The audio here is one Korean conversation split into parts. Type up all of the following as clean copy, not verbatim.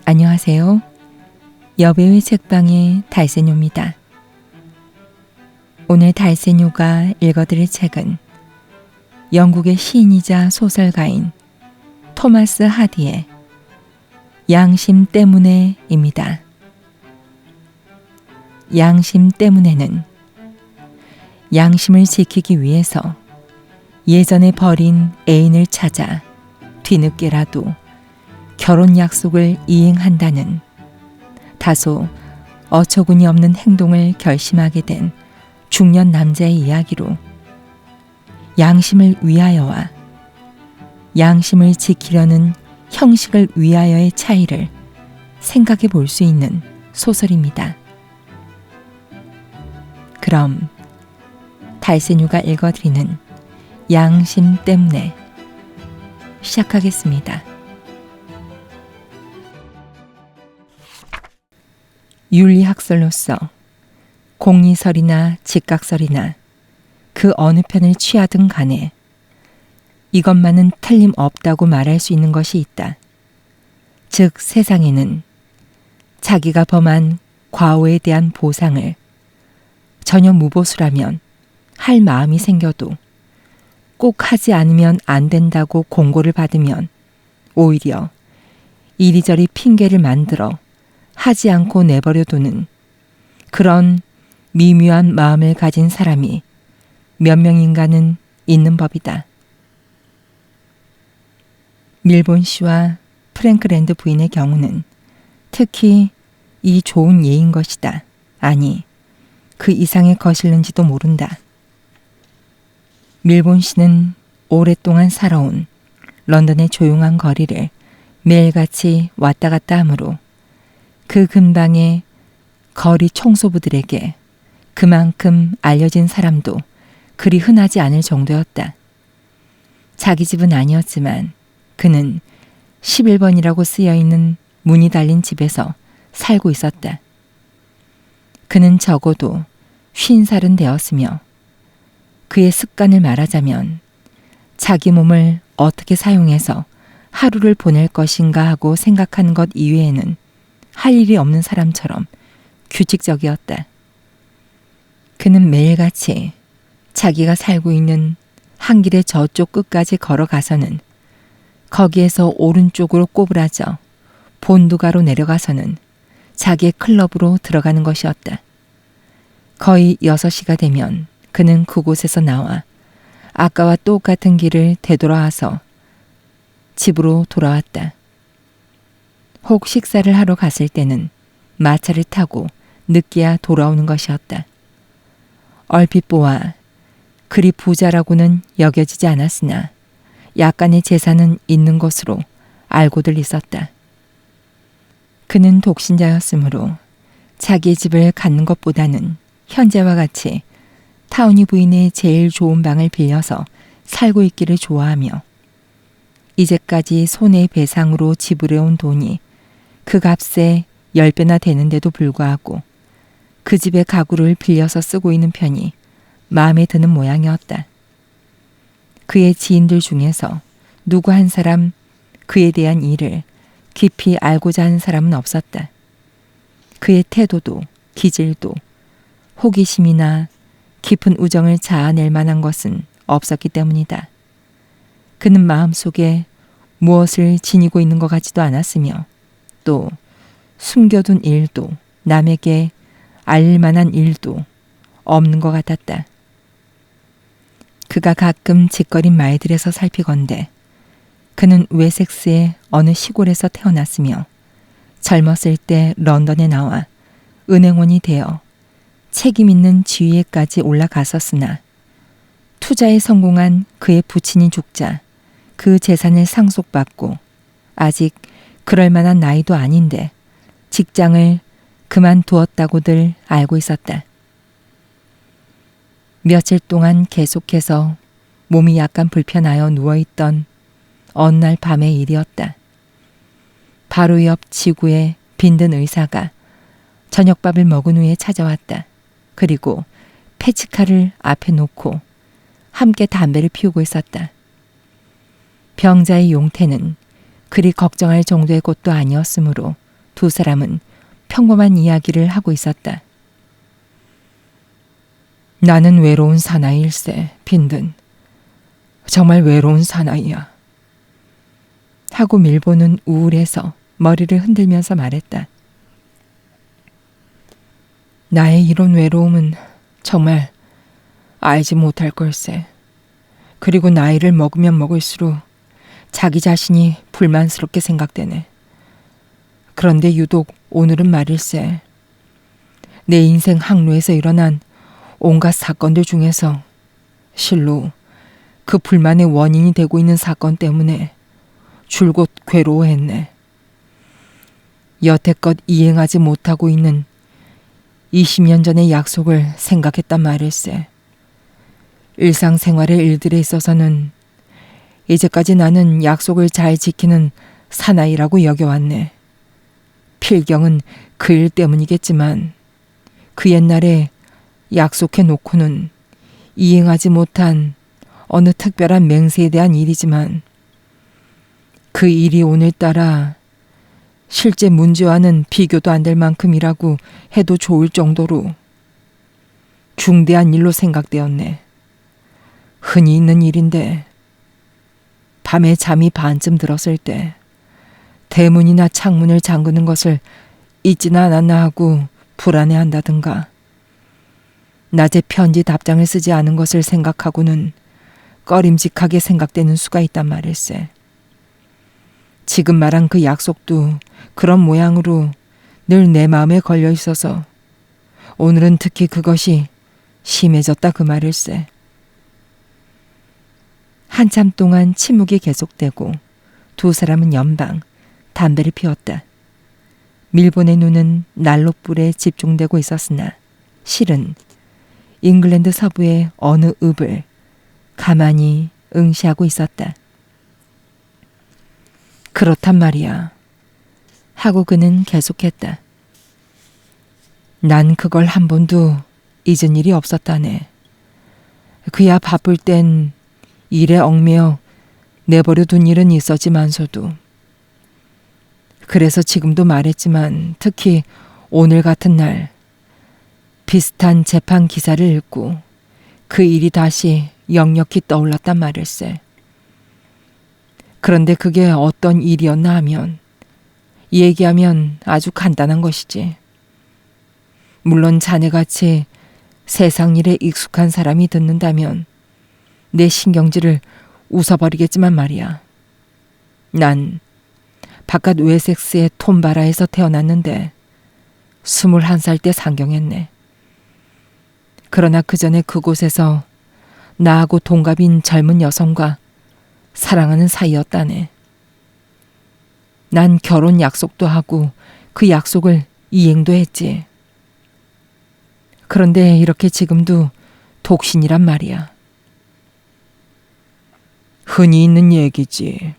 안녕하세요. 여배우의 책방의 달새뇨입니다. 오늘 달새뇨가 읽어드릴 책은 영국의 시인이자 소설가인 토마스 하디의 양심 때문에입니다. 양심 때문에는 양심을 지키기 위해서 예전에 버린 애인을 찾아 뒤늦게라도 결혼 약속을 이행한다는 다소 어처구니 없는 행동을 결심하게 된 중년 남자의 이야기로 양심을 위하여와 양심을 지키려는 형식을 위하여의 차이를 생각해 볼 수 있는 소설입니다. 그럼 달새뇨가 읽어드리는 양심 때문에 시작하겠습니다. 윤리학설로서 공리설이나 직각설이나 그 어느 편을 취하든 간에 이것만은 틀림없다고 말할 수 있는 것이 있다. 즉 세상에는 자기가 범한 과오에 대한 보상을 전혀 무보수라면 할 마음이 생겨도 꼭 하지 않으면 안 된다고 공고를 받으면 오히려 이리저리 핑계를 만들어 하지 않고 내버려두는 그런 미묘한 마음을 가진 사람이 몇 명인가는 있는 법이다. 밀본 씨와 프랭크 랜드 부인의 경우는 특히 이 좋은 예인 것이다. 아니, 그 이상에 거실는지도 모른다. 밀본 씨는 오랫동안 살아온 런던의 조용한 거리를 매일같이 왔다 갔다 하므로 그 근방의 거리 청소부들에게 그만큼 알려진 사람도 그리 흔하지 않을 정도였다. 자기 집은 아니었지만 그는 11번이라고 쓰여있는 문이 달린 집에서 살고 있었다. 그는 적어도 50살은 되었으며 그의 습관을 말하자면 자기 몸을 어떻게 사용해서 하루를 보낼 것인가 하고 생각하는 것 이외에는 할 일이 없는 사람처럼 규칙적이었다. 그는 매일같이 자기가 살고 있는 한 길의 저쪽 끝까지 걸어가서는 거기에서 오른쪽으로 꼬부라져 본두가로 내려가서는 자기의 클럽으로 들어가는 것이었다. 거의 6시가 되면 그는 그곳에서 나와 아까와 똑같은 길을 되돌아와서 집으로 돌아왔다. 혹 식사를 하러 갔을 때는 마차를 타고 늦게야 돌아오는 것이었다. 얼핏 보아 그리 부자라고는 여겨지지 않았으나 약간의 재산은 있는 것으로 알고들 있었다. 그는 독신자였으므로 자기 집을 갖는 것보다는 현재와 같이 타우니 부인의 제일 좋은 방을 빌려서 살고 있기를 좋아하며 이제까지 손해배상으로 지불해온 돈이 그 값에 10배나 되는데도 불구하고 그 집의 가구를 빌려서 쓰고 있는 편이 마음에 드는 모양이었다. 그의 지인들 중에서 누구 한 사람 그에 대한 일을 깊이 알고자 하는 사람은 없었다. 그의 태도도 기질도 호기심이나 깊은 우정을 자아낼 만한 것은 없었기 때문이다. 그는 마음속에 무엇을 지니고 있는 것 같지도 않았으며 또 숨겨둔 일도 남에게 알릴 만한 일도 없는 것 같았다. 그가 가끔 짓거린 말들에서 살피건대 그는 웨섹스의 어느 시골에서 태어났으며 젊었을 때 런던에 나와 은행원이 되어 책임 있는 지위에까지 올라갔었으나 투자에 성공한 그의 부친이 죽자 그 재산을 상속받고 아직 그럴 만한 나이도 아닌데 직장을 그만두었다고들 알고 있었다. 며칠 동안 계속해서 몸이 약간 불편하여 누워있던 어느 날 밤의 일이었다. 바로 옆 지구의 빈든 의사가 저녁밥을 먹은 후에 찾아왔다. 그리고 페치카를 앞에 놓고 함께 담배를 피우고 있었다. 병자의 용태는 그리 걱정할 정도의 것도 아니었으므로 두 사람은 평범한 이야기를 하고 있었다. 나는 외로운 사나이일세, 빈든. 정말 외로운 사나이야. 하고 밀보는 우울해서 머리를 흔들면서 말했다. 나의 이런 외로움은 정말 알지 못할 걸세. 그리고 나이를 먹으면 먹을수록 자기 자신이 불만스럽게 생각되네. 그런데 유독 오늘은 말일세. 내 인생 항로에서 일어난 온갖 사건들 중에서 실로 그 불만의 원인이 되고 있는 사건 때문에 줄곧 괴로워했네. 여태껏 이행하지 못하고 있는 20년 전의 약속을 생각했단 말일세. 일상생활의 일들에 있어서는 이제까지 나는 약속을 잘 지키는 사나이라고 여겨왔네. 필경은 그 일 때문이겠지만 그 옛날에 약속해 놓고는 이행하지 못한 어느 특별한 맹세에 대한 일이지만 그 일이 오늘따라 실제 문제와는 비교도 안 될 만큼이라고 해도 좋을 정도로 중대한 일로 생각되었네. 흔히 있는 일인데 밤에 잠이 반쯤 들었을 때 대문이나 창문을 잠그는 것을 잊지는 않았나 하고 불안해한다든가 낮에 편지 답장을 쓰지 않은 것을 생각하고는 꺼림직하게 생각되는 수가 있단 말일세. 지금 말한 그 약속도 그런 모양으로 늘 내 마음에 걸려 있어서 오늘은 특히 그것이 심해졌다 그 말일세. 한참 동안 침묵이 계속되고 두 사람은 연방 담배를 피웠다. 밀본의 눈은 난로불에 집중되고 있었으나 실은 잉글랜드 서부의 어느 읍을 가만히 응시하고 있었다. 그렇단 말이야. 하고 그는 계속했다. 난 그걸 한 번도 잊은 일이 없었다네. 그야 바쁠 땐 일에 얽매여 내버려 둔 일은 있었지만서도. 그래서 지금도 말했지만 특히 오늘 같은 날 비슷한 재판 기사를 읽고 그 일이 다시 역력히 떠올랐단 말일세. 그런데 그게 어떤 일이었나 하면 얘기하면 아주 간단한 것이지. 물론 자네같이 세상 일에 익숙한 사람이 듣는다면 내 신경질을 웃어버리겠지만 말이야. 난 바깥 웨섹스의 톰바라에서 태어났는데 21살 때 상경했네. 그러나 그 전에 그곳에서 나하고 동갑인 젊은 여성과 사랑하는 사이였다네. 난 결혼 약속도 하고 그 약속을 이행도 했지. 그런데 이렇게 지금도 독신이란 말이야. 흔히 있는 얘기지.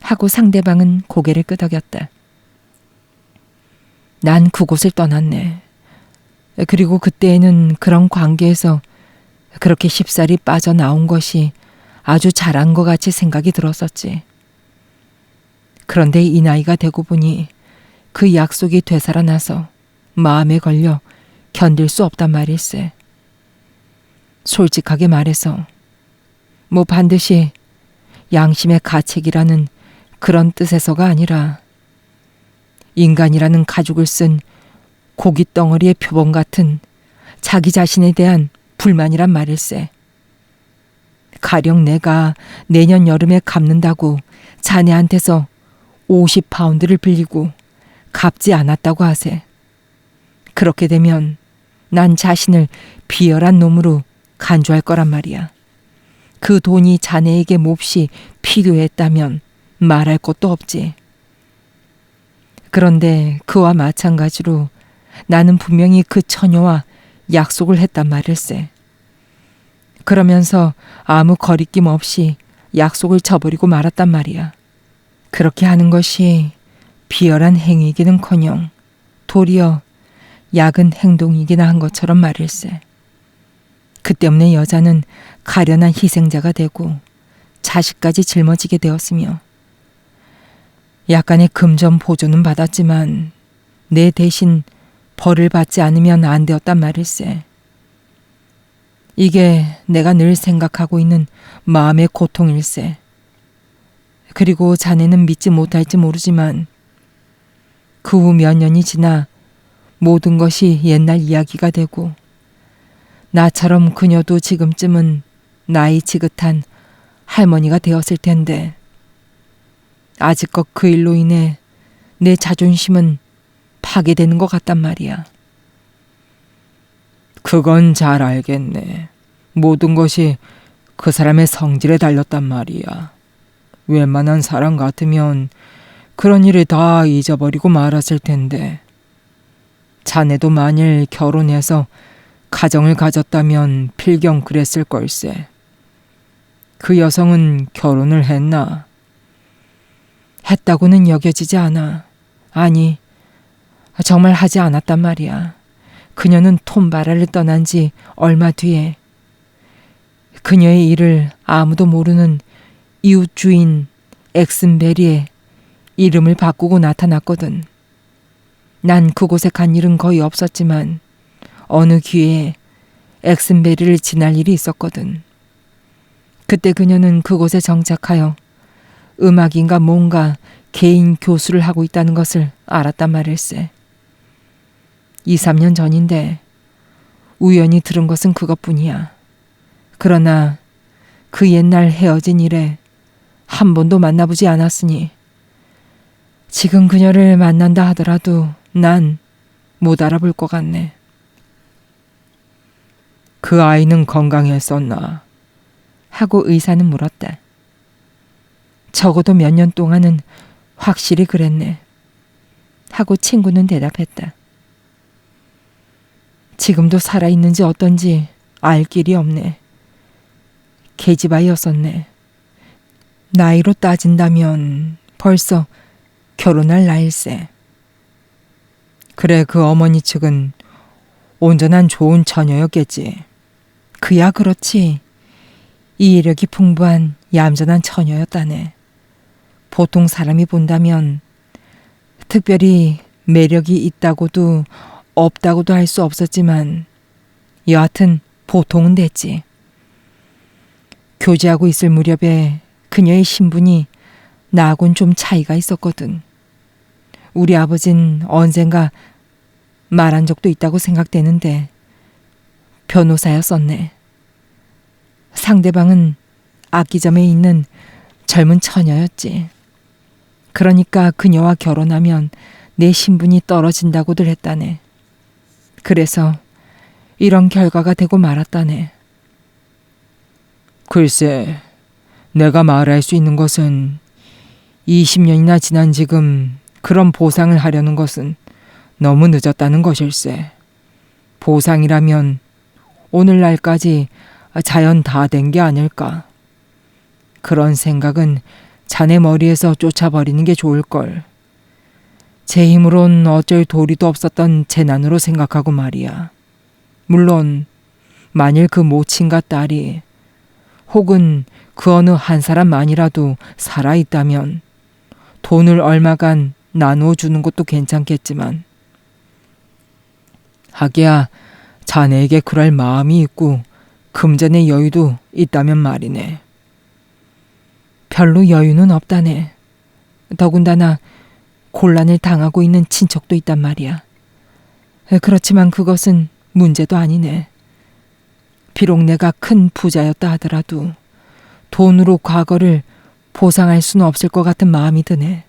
하고 상대방은 고개를 끄덕였다. 난 그곳을 떠났네. 그리고 그때에는 그런 관계에서 그렇게 쉽사리 빠져나온 것이 아주 잘한 것 같이 생각이 들었었지. 그런데 이 나이가 되고 보니 그 약속이 되살아나서 마음에 걸려 견딜 수 없단 말일세. 솔직하게 말해서 뭐 반드시 양심의 가책이라는 그런 뜻에서가 아니라 인간이라는 가죽을 쓴 고깃덩어리의 표범 같은 자기 자신에 대한 불만이란 말일세. 가령 내가 내년 여름에 갚는다고 자네한테서 50파운드를 빌리고 갚지 않았다고 하세. 그렇게 되면 난 자신을 비열한 놈으로 간주할 거란 말이야. 그 돈이 자네에게 몹시 필요했다면 말할 것도 없지. 그런데 그와 마찬가지로 나는 분명히 그 처녀와 약속을 했단 말일세. 그러면서 아무 거리낌 없이 약속을 저버리고 말았단 말이야. 그렇게 하는 것이 비열한 행위이기는커녕 도리어 약은 행동이기나 한 것처럼 말일세. 그 때문에 여자는 가련한 희생자가 되고 자식까지 짊어지게 되었으며 약간의 금전 보조는 받았지만 내 대신 벌을 받지 않으면 안 되었단 말일세. 이게 내가 늘 생각하고 있는 마음의 고통일세. 그리고 자네는 믿지 못할지 모르지만 그 후 몇 년이 지나 모든 것이 옛날 이야기가 되고 나처럼 그녀도 지금쯤은 나이 지긋한 할머니가 되었을 텐데 아직껏 그 일로 인해 내 자존심은 파괴되는 것 같단 말이야. 그건 잘 알겠네. 모든 것이 그 사람의 성질에 달렸단 말이야. 웬만한 사람 같으면 그런 일을 다 잊어버리고 말았을 텐데 자네도 만일 결혼해서 가정을 가졌다면 필경 그랬을 걸세. 그 여성은 결혼을 했나? 했다고는 여겨지지 않아. 아니, 정말 하지 않았단 말이야. 그녀는 톰바라를 떠난 지 얼마 뒤에 그녀의 일을 아무도 모르는 이웃 주인 엑슨베리의 이름을 바꾸고 나타났거든. 난 그곳에 간 일은 거의 없었지만 어느 기회에 엑슨베리를 지날 일이 있었거든. 그때 그녀는 그곳에 정착하여 음악인가 뭔가 개인 교수를 하고 있다는 것을 알았단 말일세. 2, 3년 전인데 우연히 들은 것은 그것뿐이야. 그러나 그 옛날 헤어진 이래 한 번도 만나보지 않았으니 지금 그녀를 만난다 하더라도 난 못 알아볼 것 같네. 그 아이는 건강했었나? 하고 의사는 물었다. 적어도 몇 년 동안은 확실히 그랬네. 하고 친구는 대답했다. 지금도 살아있는지 어떤지 알 길이 없네. 계집아이였었네. 나이로 따진다면 벌써 결혼할 나일세. 그래, 그 어머니 측은 온전한 좋은 처녀였겠지. 그야 그렇지. 이해력이 풍부한 얌전한 처녀였다네. 보통 사람이 본다면 특별히 매력이 있다고도 없다고도 할 수 없었지만 여하튼 보통은 됐지. 교제하고 있을 무렵에 그녀의 신분이 나하고는 좀 차이가 있었거든. 우리 아버진 언젠가 말한 적도 있다고 생각되는데 변호사였었네. 상대방은 악기점에 있는 젊은 처녀였지. 그러니까 그녀와 결혼하면 내 신분이 떨어진다고들 했다네. 그래서 이런 결과가 되고 말았다네. 글쎄, 내가 말할 수 있는 것은 20년이나 지난 지금 그런 보상을 하려는 것은 너무 늦었다는 것일세. 보상이라면 오늘날까지 자연 다 된 게 아닐까. 그런 생각은 자네 머리에서 쫓아버리는 게 좋을걸. 제 힘으론 어쩔 도리도 없었던 재난으로 생각하고 말이야. 물론 만일 그 모친과 딸이 혹은 그 어느 한 사람만이라도 살아있다면 돈을 얼마간 나누어 주는 것도 괜찮겠지만 하기야 자네에게 그럴 마음이 있고 금전의 여유도 있다면 말이네. 별로 여유는 없다네. 더군다나 곤란을 당하고 있는 친척도 있단 말이야. 그렇지만 그것은 문제도 아니네. 비록 내가 큰 부자였다 하더라도 돈으로 과거를 보상할 수는 없을 것 같은 마음이 드네.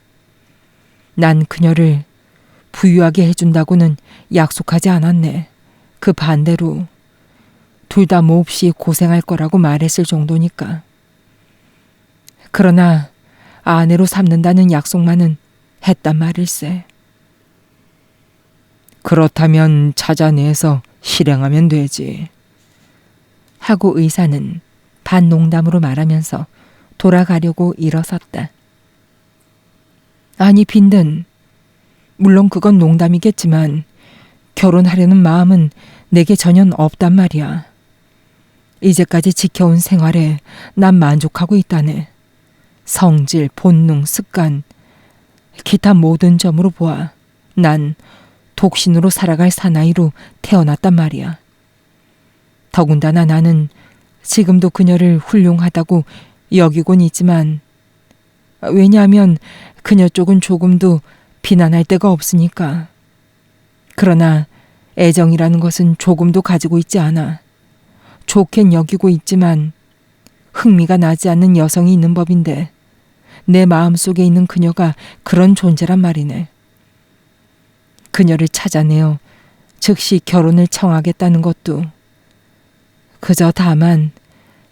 난 그녀를 부유하게 해준다고는 약속하지 않았네. 그 반대로 둘 다 몹시 고생할 거라고 말했을 정도니까. 그러나 아내로 삼는다는 약속만은 했단 말일세. 그렇다면 찾아내서 실행하면 되지. 하고 의사는 반농담으로 말하면서 돌아가려고 일어섰다. 아니 빈든, 물론 그건 농담이겠지만 결혼하려는 마음은 내게 전혀 없단 말이야. 이제까지 지켜온 생활에 난 만족하고 있다네. 성질, 본능, 습관, 기타 모든 점으로 보아 난 독신으로 살아갈 사나이로 태어났단 말이야. 더군다나 나는 지금도 그녀를 훌륭하다고 여기곤 있지만 왜냐하면 그녀 쪽은 조금도 비난할 데가 없으니까. 그러나 애정이라는 것은 조금도 가지고 있지 않아. 좋겐 여기고 있지만 흥미가 나지 않는 여성이 있는 법인데 내 마음속에 있는 그녀가 그런 존재란 말이네. 그녀를 찾아내어 즉시 결혼을 청하겠다는 것도 그저 다만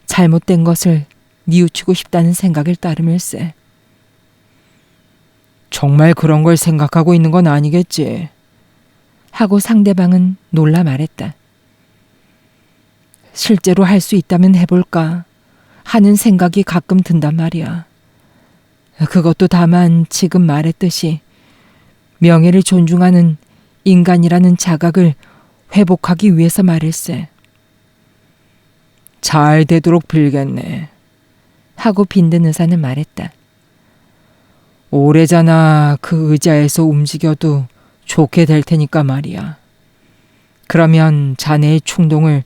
잘못된 것을 뉘우치고 싶다는 생각을 따름일세. 정말 그런 걸 생각하고 있는 건 아니겠지? 하고 상대방은 놀라 말했다. 실제로 할 수 있다면 해볼까 하는 생각이 가끔 든단 말이야. 그것도 다만 지금 말했듯이 명예를 존중하는 인간이라는 자각을 회복하기 위해서 말일세. 잘 되도록 빌겠네. 하고 빈든 의사는 말했다. 오래잖아 그 의자에서 움직여도 좋게 될 테니까 말이야. 그러면 자네의 충동을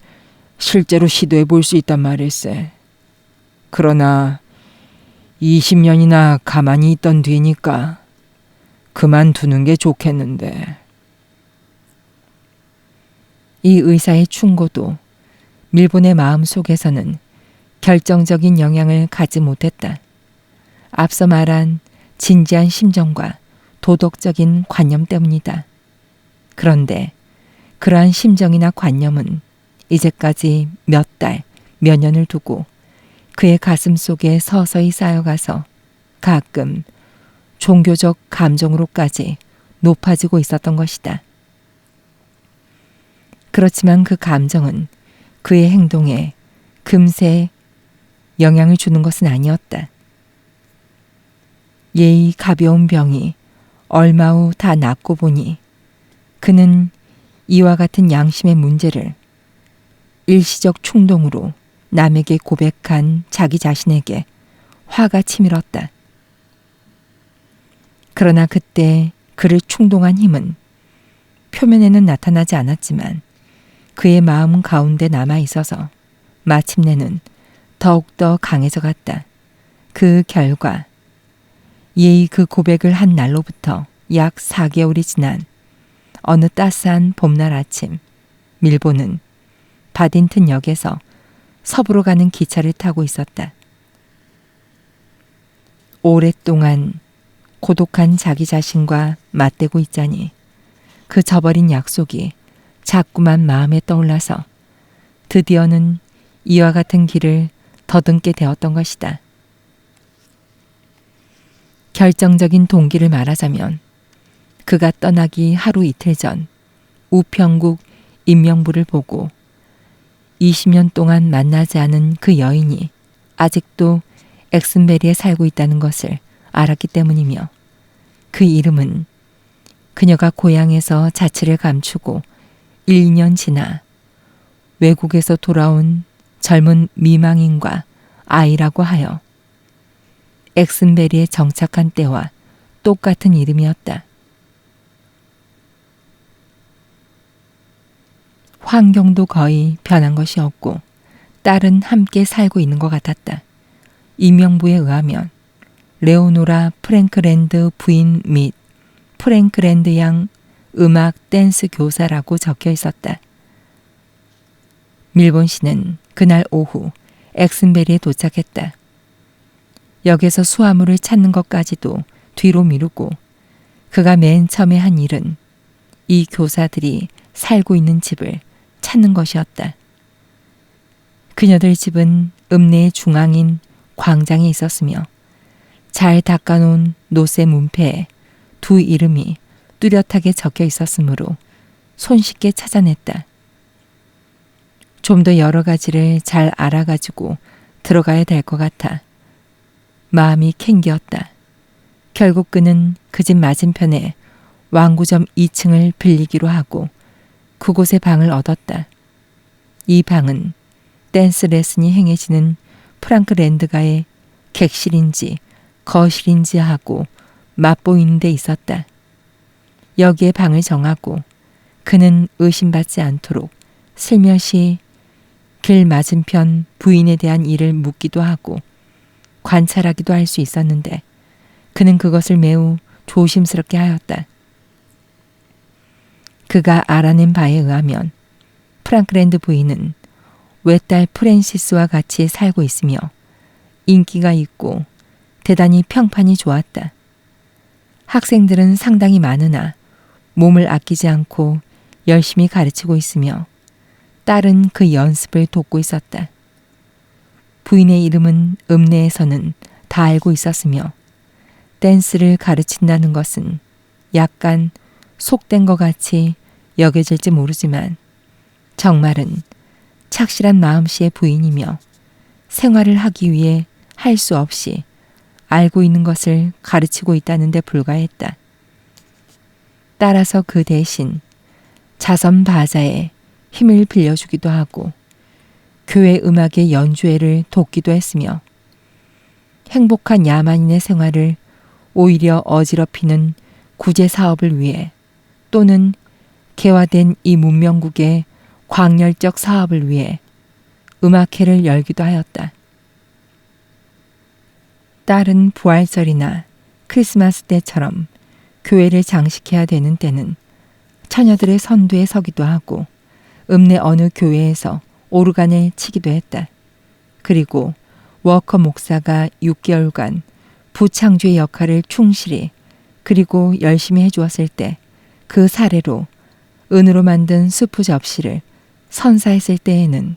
실제로 시도해 볼 수 있단 말일세. 그러나 20년이나 가만히 있던 뒤니까 그만두는 게 좋겠는데. 이 의사의 충고도 밀본의 마음 속에서는 결정적인 영향을 갖지 못했다. 앞서 말한 진지한 심정과 도덕적인 관념 때문이다. 그런데 그러한 심정이나 관념은 이제까지 몇 달, 몇 년을 두고 그의 가슴 속에 서서히 쌓여가서 가끔 종교적 감정으로까지 높아지고 있었던 것이다. 그렇지만 그 감정은 그의 행동에 금세 영향을 주는 것은 아니었다. 예의 가벼운 병이 얼마 후 다 낫고 보니 그는 이와 같은 양심의 문제를 일시적 충동으로 남에게 고백한 자기 자신에게 화가 치밀었다. 그러나 그때 그를 충동한 힘은 표면에는 나타나지 않았지만 그의 마음 가운데 남아 있어서 마침내는 더욱더 강해져 갔다. 그 결과 예의 그 고백을 한 날로부터 약 4개월이 지난 어느 따스한 봄날 아침, 밀본은 바딘튼 역에서 서부로 가는 기차를 타고 있었다. 오랫동안 고독한 자기 자신과 맞대고 있자니 그 저버린 약속이 자꾸만 마음에 떠올라서 드디어는 이와 같은 길을 더듬게 되었던 것이다. 결정적인 동기를 말하자면 그가 떠나기 하루 이틀 전 우평국 인명부를 보고 20년 동안 만나지 않은 그 여인이 아직도 엑슨베리에 살고 있다는 것을 알았기 때문이며 그 이름은 그녀가 고향에서 자취를 감추고 1년 지나 외국에서 돌아온 젊은 미망인과 아이라고 하여 엑슨베리에 정착한 때와 똑같은 이름이었다. 환경도 거의 변한 것이 없고 딸은 함께 살고 있는 것 같았다. 임명부에 의하면 레오노라 프랭크랜드 부인 및 프랭크랜드 양 음악 댄스 교사라고 적혀 있었다. 밀본 씨는 그날 오후 엑슨베리에 도착했다. 역에서 수화물을 찾는 것까지도 뒤로 미루고 그가 맨 처음에 한 일은 이 교사들이 살고 있는 집을 찾는 것이었다. 그녀들 집은 읍내의 중앙인 광장에 있었으며 잘 닦아놓은 노쇠 문패에 두 이름이 뚜렷하게 적혀 있었으므로 손쉽게 찾아냈다. 좀 더 여러 가지를 잘 알아가지고 들어가야 될 것 같아 마음이 캥기었다. 결국 그는 그 집 맞은편에 왕구점 2층을 빌리기로 하고 그곳에 방을 얻었다. 이 방은 댄스 레슨이 행해지는 프랑크랜드가의 객실인지 거실인지 하고 맛보이는 데 있었다. 여기에 방을 정하고 그는 의심받지 않도록 슬며시 길 맞은편 부인에 대한 일을 묻기도 하고 관찰하기도 할 수 있었는데 그는 그것을 매우 조심스럽게 하였다. 그가 알아낸 바에 의하면 프랑클랜드 부인은 외딸 프랜시스와 같이 살고 있으며 인기가 있고 대단히 평판이 좋았다. 학생들은 상당히 많으나 몸을 아끼지 않고 열심히 가르치고 있으며 딸은 그 연습을 돕고 있었다. 부인의 이름은 읍내에서는 다 알고 있었으며 댄스를 가르친다는 것은 약간 속된 것 같이 여겨질지 모르지만 정말은 착실한 마음씨의 부인이며 생활을 하기 위해 할 수 없이 알고 있는 것을 가르치고 있다는 데 불과했다. 따라서 그 대신 자선 바자에 힘을 빌려주기도 하고 교회 음악의 연주회를 돕기도 했으며 행복한 야만인의 생활을 오히려 어지럽히는 구제 사업을 위해 또는 개화된 이 문명국의 광열적 사업을 위해 음악회를 열기도 하였다. 딸은 부활절이나 크리스마스 때처럼 교회를 장식해야 되는 때는 처녀들의 선두에 서기도 하고 읍내 어느 교회에서 오르간을 치기도 했다. 그리고 워커 목사가 6개월간 부창주의 역할을 충실히 그리고 열심히 해주었을 때 그 사례로 은으로 만든 수프 접시를 선사했을 때에는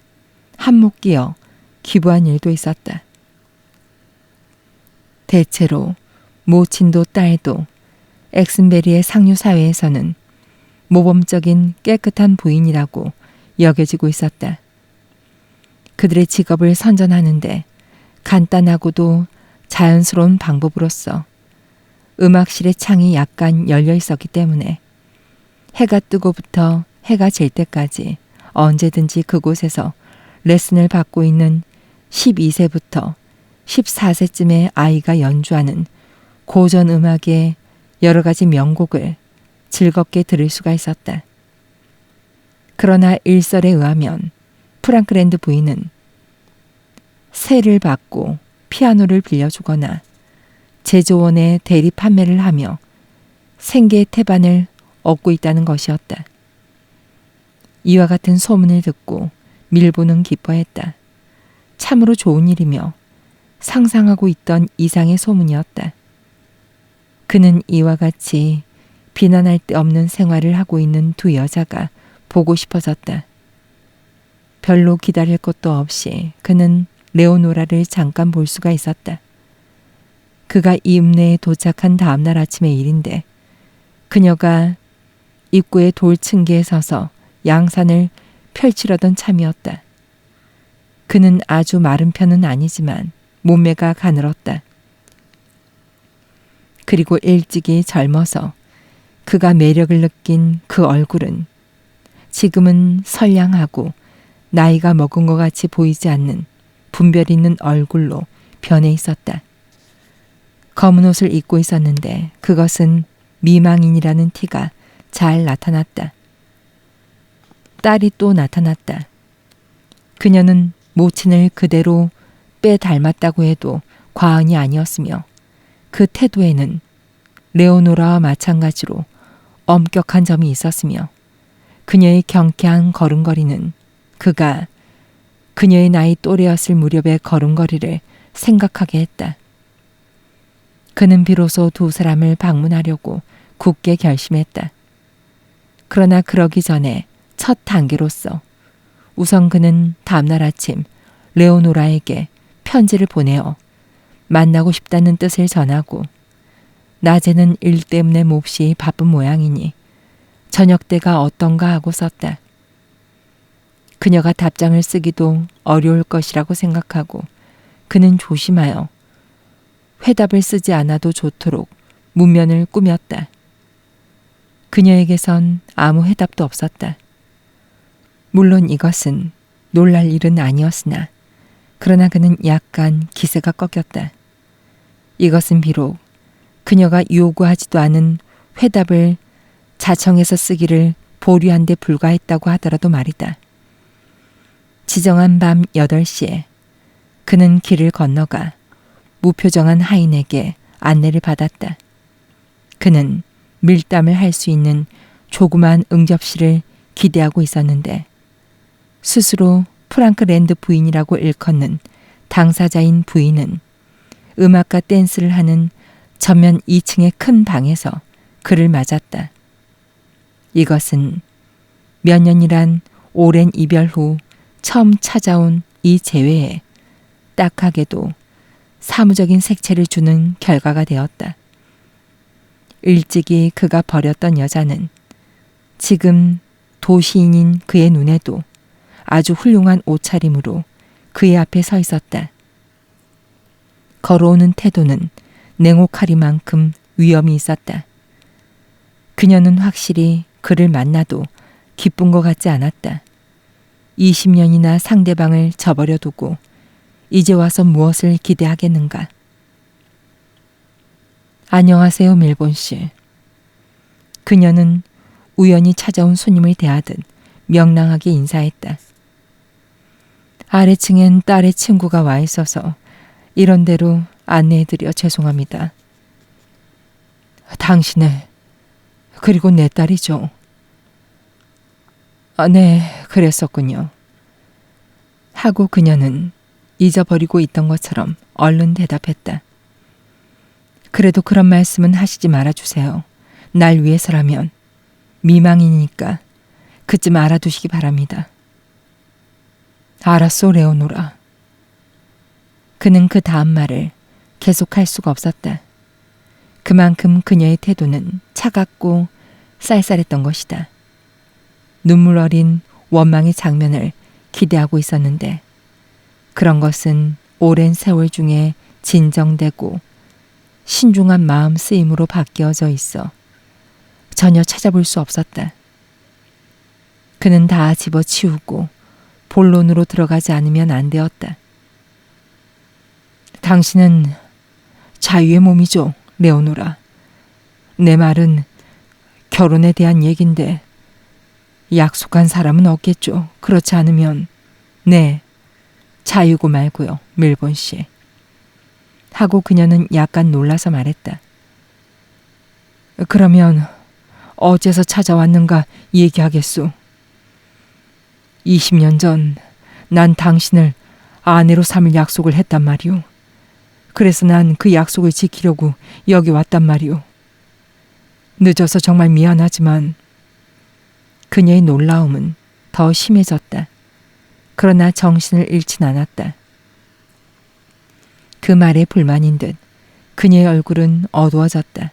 한몫 끼어 기부한 일도 있었다. 대체로 모친도 딸도 엑슨베리의 상류 사회에서는 모범적인 깨끗한 부인이라고 여겨지고 있었다. 그들의 직업을 선전하는데 간단하고도 자연스러운 방법으로서 음악실의 창이 약간 열려 있었기 때문에 해가 뜨고부터 해가 질 때까지 언제든지 그곳에서 레슨을 받고 있는 12세부터 14세쯤의 아이가 연주하는 고전 음악의 여러 가지 명곡을 즐겁게 들을 수가 있었다. 그러나 일설에 의하면 프랑클랜드 부인은 세를 받고 피아노를 빌려주거나 제조원에 대리 판매를 하며 생계의 태반을 얻고 있다는 것이었다. 이와 같은 소문을 듣고 밀보는 기뻐했다. 참으로 좋은 일이며 상상하고 있던 이상의 소문이었다. 그는 이와 같이 비난할 데 없는 생활을 하고 있는 두 여자가 보고 싶어졌다. 별로 기다릴 것도 없이 그는 레오노라를 잠깐 볼 수가 있었다. 그가 이 읍내에 도착한 다음날 아침의 일인데 그녀가 입구의 돌층계에 서서 양산을 펼치려던 참이었다. 그는 아주 마른 편은 아니지만 몸매가 가늘었다. 그리고 일찍이 젊어서 그가 매력을 느낀 그 얼굴은 지금은 선량하고 나이가 먹은 것 같이 보이지 않는 분별 있는 얼굴로 변해 있었다. 검은 옷을 입고 있었는데 그것은 미망인이라는 티가 잘 나타났다. 딸이 또 나타났다. 그녀는 모친을 그대로 빼닮았다고 해도 과언이 아니었으며 그 태도에는 레오노라와 마찬가지로 엄격한 점이 있었으며 그녀의 경쾌한 걸음걸이는 그가 그녀의 나이 또래였을 무렵의 걸음걸이를 생각하게 했다. 그는 비로소 두 사람을 방문하려고 굳게 결심했다. 그러나 그러기 전에 첫 단계로서 우선 그는 다음날 아침 레오노라에게 편지를 보내어 만나고 싶다는 뜻을 전하고 낮에는 일 때문에 몹시 바쁜 모양이니 저녁 때가 어떤가 하고 썼다. 그녀가 답장을 쓰기도 어려울 것이라고 생각하고 그는 조심하여 회답을 쓰지 않아도 좋도록 문면을 꾸몄다. 그녀에게선 아무 회답도 없었다. 물론 이것은 놀랄 일은 아니었으나 그러나 그는 약간 기세가 꺾였다. 이것은 비록 그녀가 요구하지도 않은 회답을 자청해서 쓰기를 보류한 데 불과했다고 하더라도 말이다. 지정한 밤 8시에 그는 길을 건너가 무표정한 하인에게 안내를 받았다. 그는 밀담을 할 수 있는 조그마한 응접실을 기대하고 있었는데 스스로 프랑크 랜드 부인이라고 일컫는 당사자인 부인은 음악과 댄스를 하는 전면 2층의 큰 방에서 그를 맞았다. 이것은 몇 년이란 오랜 이별 후 처음 찾아온 이 재회에 딱하게도 사무적인 색채를 주는 결과가 되었다. 일찍이 그가 버렸던 여자는 지금 도시인인 그의 눈에도 아주 훌륭한 옷차림으로 그의 앞에 서 있었다. 걸어오는 태도는 냉혹하리만큼 위험이 있었다. 그녀는 확실히 그를 만나도 기쁜 것 같지 않았다. 20년이나 상대방을 저버려 두고 이제 와서 무엇을 기대하겠는가. 안녕하세요, 밀본 씨. 그녀는 우연히 찾아온 손님을 대하듯 명랑하게 인사했다. 아래층엔 딸의 친구가 와 있어서 이런대로 안내해드려 죄송합니다. 당신의, 그리고 내 딸이죠. 네, 그랬었군요. 하고 그녀는 잊어버리고 있던 것처럼 얼른 대답했다. 그래도 그런 말씀은 하시지 말아주세요. 날 위해서라면. 미망이니까 그쯤 알아두시기 바랍니다. 알았소, 레오노라. 그는 그 다음 말을 계속할 수가 없었다. 그만큼 그녀의 태도는 차갑고 쌀쌀했던 것이다. 눈물 어린 원망의 장면을 기대하고 있었는데 그런 것은 오랜 세월 중에 진정되고 신중한 마음 쓰임으로 바뀌어져 있어 전혀 찾아볼 수 없었다. 그는 다 집어치우고 본론으로 들어가지 않으면 안 되었다. 당신은 자유의 몸이죠, 레오노라. 내 말은 결혼에 대한 얘긴데 약속한 사람은 없겠죠. 그렇지 않으면 네, 자유고 말고요, 밀본 씨. 하고 그녀는 약간 놀라서 말했다. 그러면 어째서 찾아왔는가 얘기하겠소. 20년 전 난 당신을 아내로 삼을 약속을 했단 말이오. 그래서 난 그 약속을 지키려고 여기 왔단 말이오. 늦어서 정말 미안하지만 그녀의 놀라움은 더 심해졌다. 그러나 정신을 잃진 않았다. 그 말에 불만인 듯 그녀의 얼굴은 어두워졌다.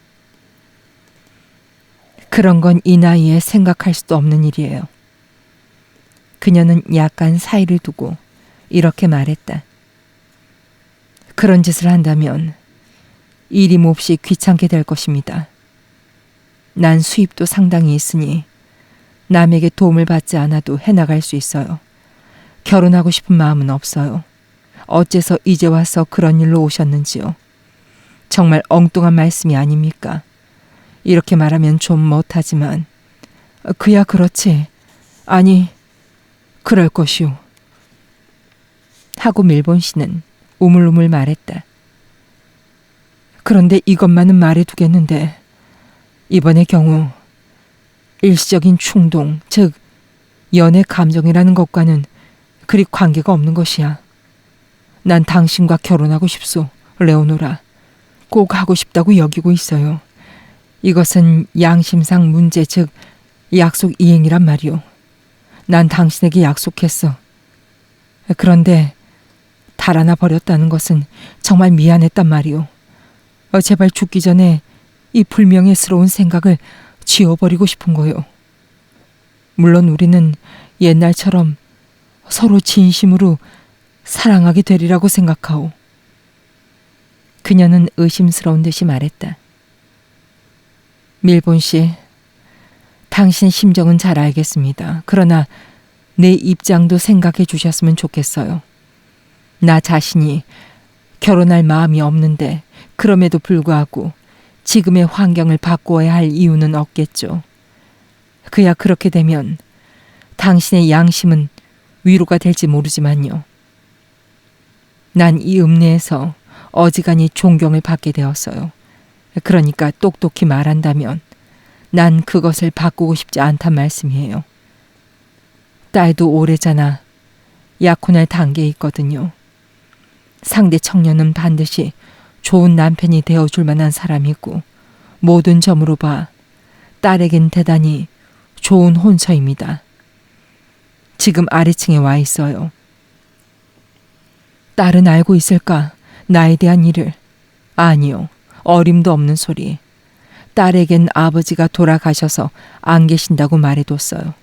그런 건 이 나이에 생각할 수도 없는 일이에요. 그녀는 약간 사이를 두고 이렇게 말했다. 그런 짓을 한다면 일이 몹시 귀찮게 될 것입니다. 난 수입도 상당히 있으니 남에게 도움을 받지 않아도 해나갈 수 있어요. 결혼하고 싶은 마음은 없어요. 어째서 이제 와서 그런 일로 오셨는지요. 정말 엉뚱한 말씀이 아닙니까? 이렇게 말하면 좀 못하지만 그야 그렇지. 아니, 그럴 것이오. 하고 밀본 씨는 우물우물 말했다. 그런데 이것만은 말해두겠는데 이번의 경우 일시적인 충동, 즉 연애 감정이라는 것과는 그리 관계가 없는 것이야. 난 당신과 결혼하고 싶소, 레오노라. 꼭 하고 싶다고 여기고 있어요. 이것은 양심상 문제, 즉 약속 이행이란 말이오. 난 당신에게 약속했어. 그런데 달아나 버렸다는 것은 정말 미안했단 말이오. 제발 죽기 전에 이 불명예스러운 생각을 지워버리고 싶은 거요. 물론 우리는 옛날처럼 서로 진심으로 사랑하게 되리라고 생각하오. 그녀는 의심스러운 듯이 말했다. 밀본 씨, 당신 심정은 잘 알겠습니다. 그러나 내 입장도 생각해 주셨으면 좋겠어요. 나 자신이 결혼할 마음이 없는데 그럼에도 불구하고 지금의 환경을 바꾸어야 할 이유는 없겠죠. 그야 그렇게 되면 당신의 양심은 위로가 될지 모르지만요. 난 이 읍내에서 어지간히 존경을 받게 되었어요. 그러니까 똑똑히 말한다면 난 그것을 바꾸고 싶지 않단 말씀이에요. 딸도 오래잖아 약혼할 단계에 있거든요. 상대 청년은 반드시 좋은 남편이 되어줄 만한 사람이고 모든 점으로 봐 딸에겐 대단히 좋은 혼처입니다. 지금 아래층에 와 있어요. 딸은 알고 있을까? 나에 대한 일을. 아니요. 어림도 없는 소리. 딸에겐 아버지가 돌아가셔서 안 계신다고 말해뒀어요.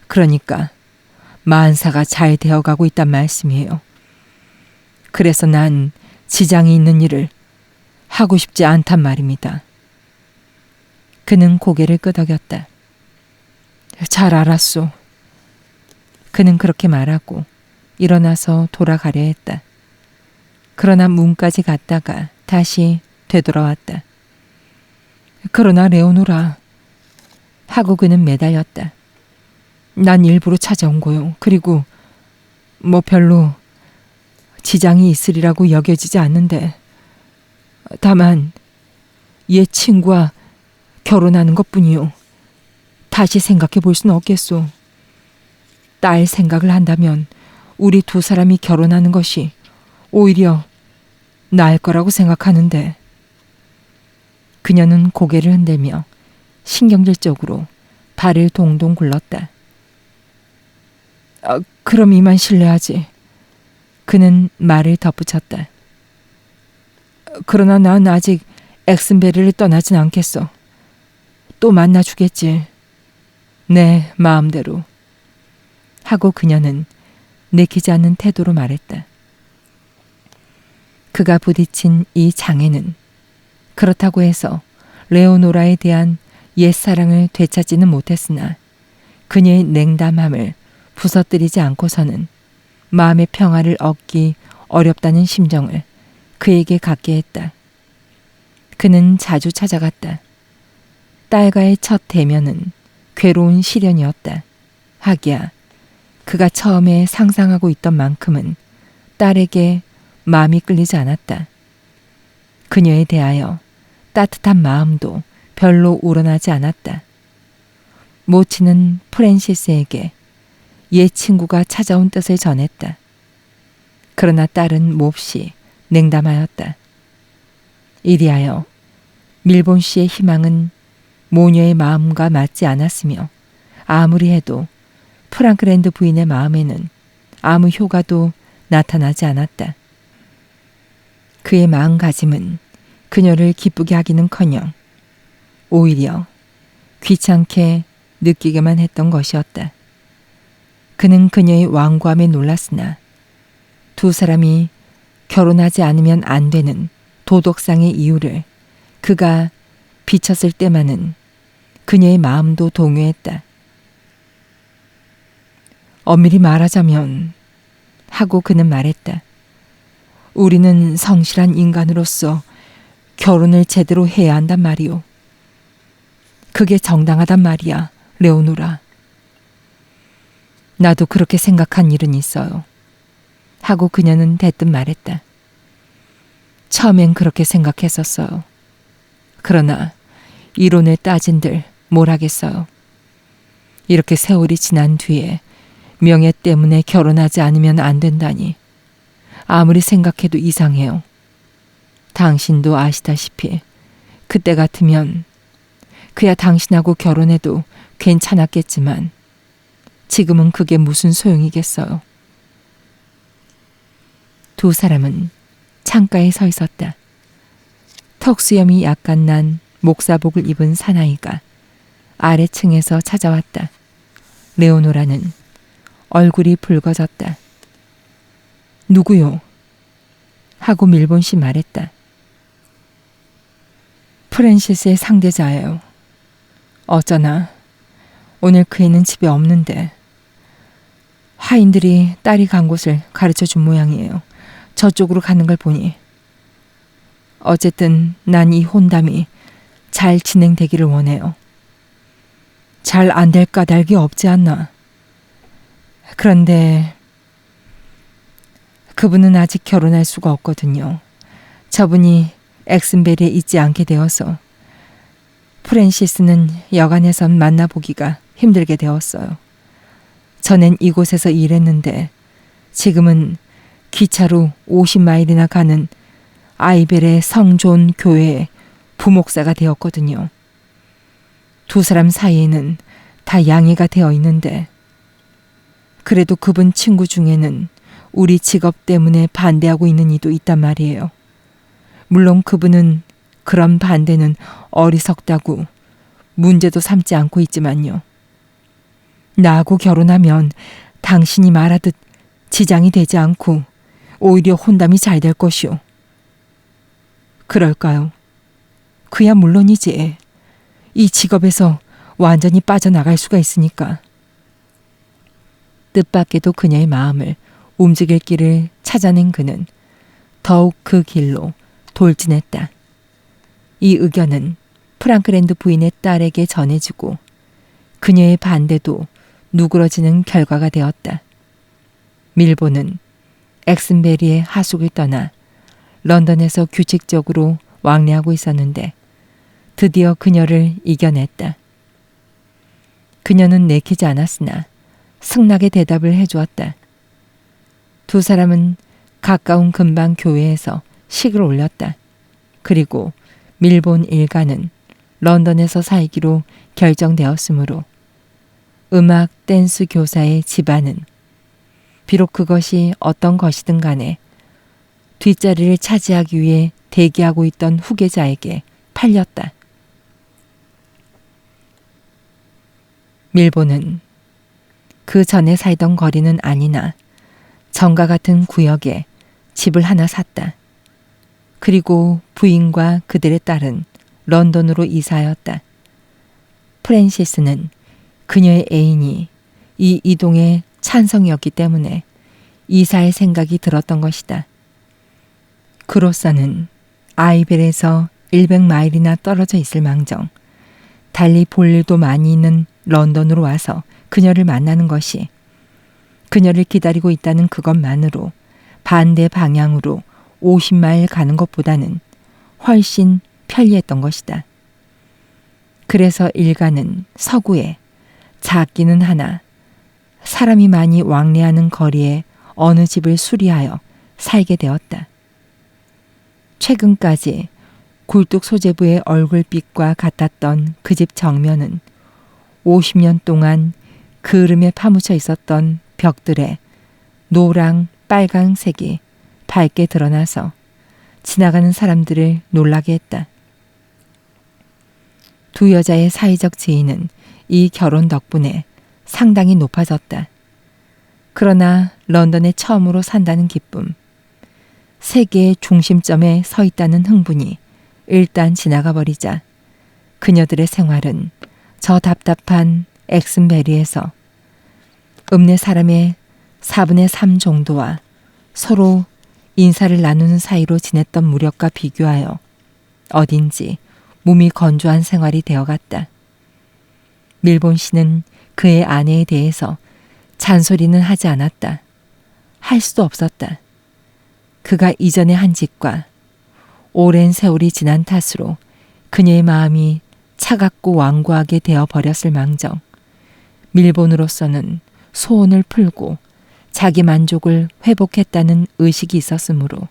그러니까 만사가 잘 되어가고 있단 말씀이에요. 그래서 난 지장이 있는 일을 하고 싶지 않단 말입니다. 그는 고개를 끄덕였다. 잘 알았소. 그는 그렇게 말하고 일어나서 돌아가려 했다. 그러나 문까지 갔다가 다시 되돌아왔다. 그러나 레오노라 하고 그는 매달렸다. 난 일부러 찾아온 거요. 그리고 뭐 별로 지장이 있으리라고 여겨지지 않는데 다만 옛 친구와 결혼하는 것뿐이요. 다시 생각해 볼 수는 없겠소. 딸 생각을 한다면 우리 두 사람이 결혼하는 것이 오히려 나을 거라고 생각하는데. 그녀는 고개를 흔들며 신경질적으로 발을 동동 굴렀다. 그럼 이만 실례하지. 그는 말을 덧붙였다. 그러나 난 아직 엑슨베리를 떠나진 않겠어. 또 만나주겠지. 네, 마음대로. 하고 그녀는 내키지 않는 태도로 말했다. 그가 부딪힌 이 장애는 그렇다고 해서 레오노라에 대한 옛사랑을 되찾지는 못했으나 그녀의 냉담함을 부서뜨리지 않고서는 마음의 평화를 얻기 어렵다는 심정을 그에게 갖게 했다. 그는 자주 찾아갔다. 딸과의 첫 대면은 괴로운 시련이었다. 하기야 그가 처음에 상상하고 있던 만큼은 딸에게 마음이 끌리지 않았다. 그녀에 대하여 따뜻한 마음도 별로 우러나지 않았다. 모친은 프랜시스에게 옛 친구가 찾아온 뜻을 전했다. 그러나 딸은 몹시 냉담하였다. 이리하여 밀본 씨의 희망은 모녀의 마음과 맞지 않았으며 아무리 해도 프랑크랜드 부인의 마음에는 아무 효과도 나타나지 않았다. 그의 마음가짐은 그녀를 기쁘게 하기는커녕 오히려 귀찮게 느끼게만 했던 것이었다. 그는 그녀의 완고함에 놀랐으나 두 사람이 결혼하지 않으면 안 되는 도덕상의 이유를 그가 비쳤을 때만은 그녀의 마음도 동요했다. 엄밀히 말하자면 하고 그는 말했다. 우리는 성실한 인간으로서 결혼을 제대로 해야 한단 말이오. 그게 정당하단 말이야, 레오노라. 나도 그렇게 생각한 일은 있어요. 하고 그녀는 대뜸 말했다. 처음엔 그렇게 생각했었어요. 그러나 이론을 따진들 뭘 하겠어요. 이렇게 세월이 지난 뒤에 명예 때문에 결혼하지 않으면 안 된다니 아무리 생각해도 이상해요. 당신도 아시다시피 그때 같으면 그야 당신하고 결혼해도 괜찮았겠지만 지금은 그게 무슨 소용이겠어요. 두 사람은 창가에 서 있었다. 턱수염이 약간 난 목사복을 입은 사나이가 아래층에서 찾아왔다. 레오노라는 얼굴이 붉어졌다. 누구요? 하고 밀본씨 말했다. 프랜시스의 상대자예요. 어쩌나 오늘 그 애는 집에 없는데 하인들이 딸이 간 곳을 가르쳐 준 모양이에요. 저쪽으로 가는 걸 보니. 어쨌든 난 이 혼담이 잘 진행되기를 원해요. 잘 안 될 까닭이 없지 않나. 그런데 그분은 아직 결혼할 수가 없거든요. 저분이 엑슨베리에 있지 않게 되어서 프랜시스는 여간에선 만나보기가 힘들게 되었어요. 전엔 이곳에서 일했는데 지금은 기차로 50마일이나 가는 아이벨의 성존 교회의 부목사가 되었거든요. 두 사람 사이에는 다 양해가 되어 있는데 그래도 그분 친구 중에는 우리 직업 때문에 반대하고 있는 이도 있단 말이에요. 물론 그분은 그런 반대는 어리석다고 문제도 삼지 않고 있지만요. 나하고 결혼하면 당신이 말하듯 지장이 되지 않고 오히려 혼담이 잘 될 것이오. 그럴까요? 그야 물론이지. 이 직업에서 완전히 빠져나갈 수가 있으니까. 뜻밖에도 그녀의 마음을 움직일 길을 찾아낸 그는 더욱 그 길로 돌진했다. 이 의견은 프랑크랜드 부인의 딸에게 전해지고 그녀의 반대도 누그러지는 결과가 되었다. 밀보는 엑슨베리의 하숙을 떠나 런던에서 규칙적으로 왕래하고 있었는데 드디어 그녀를 이겨냈다. 그녀는 내키지 않았으나 승낙의 대답을 해주었다. 두 사람은 가까운 근방 교회에서 식을 올렸다. 그리고 밀본 일가는 런던에서 살기로 결정되었으므로 음악 댄스 교사의 집안은 비록 그것이 어떤 것이든 간에 뒷자리를 차지하기 위해 대기하고 있던 후계자에게 팔렸다. 밀본은 그 전에 살던 거리는 아니나 정가 같은 구역에 집을 하나 샀다. 그리고 부인과 그들의 딸은 런던으로 이사하였다. 프랜시스는 그녀의 애인이 이 이동에 찬성이었기 때문에 이사할 생각이 들었던 것이다. 그로서는 아이벨에서 100마일이나 떨어져 있을 망정 달리 볼 일도 많이 있는 런던으로 와서 그녀를 만나는 것이 그녀를 기다리고 있다는 그것만으로 반대 방향으로 50마일 가는 것보다는 훨씬 편리했던 것이다. 그래서 일가는 서구에 작기는 하나 사람이 많이 왕래하는 거리에 어느 집을 수리하여 살게 되었다. 최근까지 굴뚝 소재부의 얼굴빛과 같았던 그 집 정면은 50년 동안 그름에 파묻혀 있었던 벽들에 노랑 빨강색이 밝게 드러나서 지나가는 사람들을 놀라게 했다. 두 여자의 사이적 지위는 이 결혼 덕분에 상당히 높아졌다. 그러나 런던에 처음으로 산다는 기쁨, 세계의 중심점에 서 있다는 흥분이 일단 지나가 버리자 그녀들의 생활은 저 답답한 엑슨베리에서 읍내 사람의 4분의 3 정도와 서로 인사를 나누는 사이로 지냈던 무렵과 비교하여 어딘지 몸이 건조한 생활이 되어갔다. 밀본 씨는 그의 아내에 대해서 잔소리는 하지 않았다. 할 수도 없었다. 그가 이전에 한 짓과 오랜 세월이 지난 탓으로 그녀의 마음이 차갑고 완고하게 되어 버렸을 망정 밀본으로서는 소원을 풀고 자기 만족을 회복했다는 의식이 있었으므로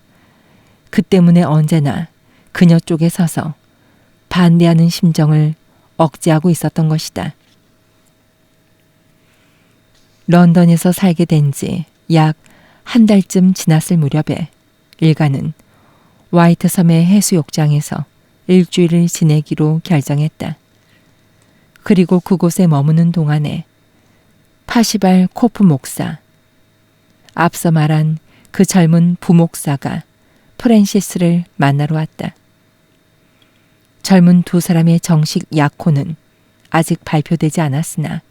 그 때문에 언제나 그녀 쪽에 서서 반대하는 심정을 억제하고 있었던 것이다. 런던에서 살게 된 지 약 한 달쯤 지났을 무렵에 일가는 화이트섬의 해수욕장에서 일주일을 지내기로 결정했다. 그리고 그곳에 머무는 동안에 파시발 코프 목사, 앞서 말한 그 젊은 부목사가 프랜시스를 만나러 왔다. 젊은 두 사람의 정식 약혼은 아직 발표되지 않았으나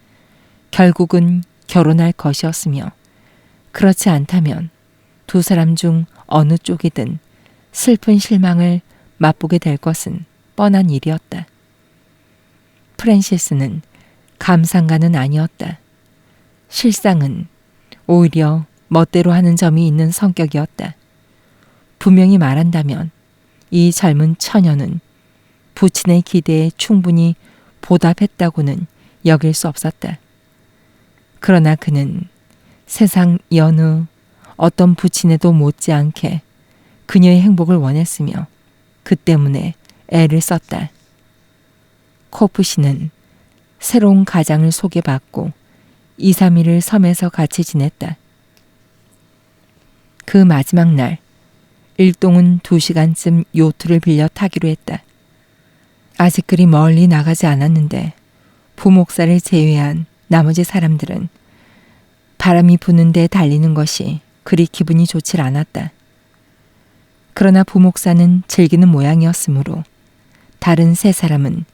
결국은 결혼할 것이었으며 그렇지 않다면 두 사람 중 어느 쪽이든 슬픈 실망을 맛보게 될 것은 뻔한 일이었다. 프랜시스는 감상가는 아니었다. 실상은 오히려 멋대로 하는 점이 있는 성격이었다. 분명히 말한다면 이 젊은 처녀는 부친의 기대에 충분히 보답했다고는 여길 수 없었다. 그러나 그는 세상 여느 어떤 부친에도 못지않게 그녀의 행복을 원했으며 그 때문에 애를 썼다. 코프 씨는 새로운 가장을 소개받고 2, 3일을 섬에서 같이 지냈다. 그 마지막 날 일동은 2시간쯤 요트를 빌려 타기로 했다. 아직 그리 멀리 나가지 않았는데 부목사를 제외한 나머지 사람들은 바람이 부는 데 달리는 것이 그리 기분이 좋질 않았다. 그러나 부목사는 즐기는 모양이었으므로 다른 3사람은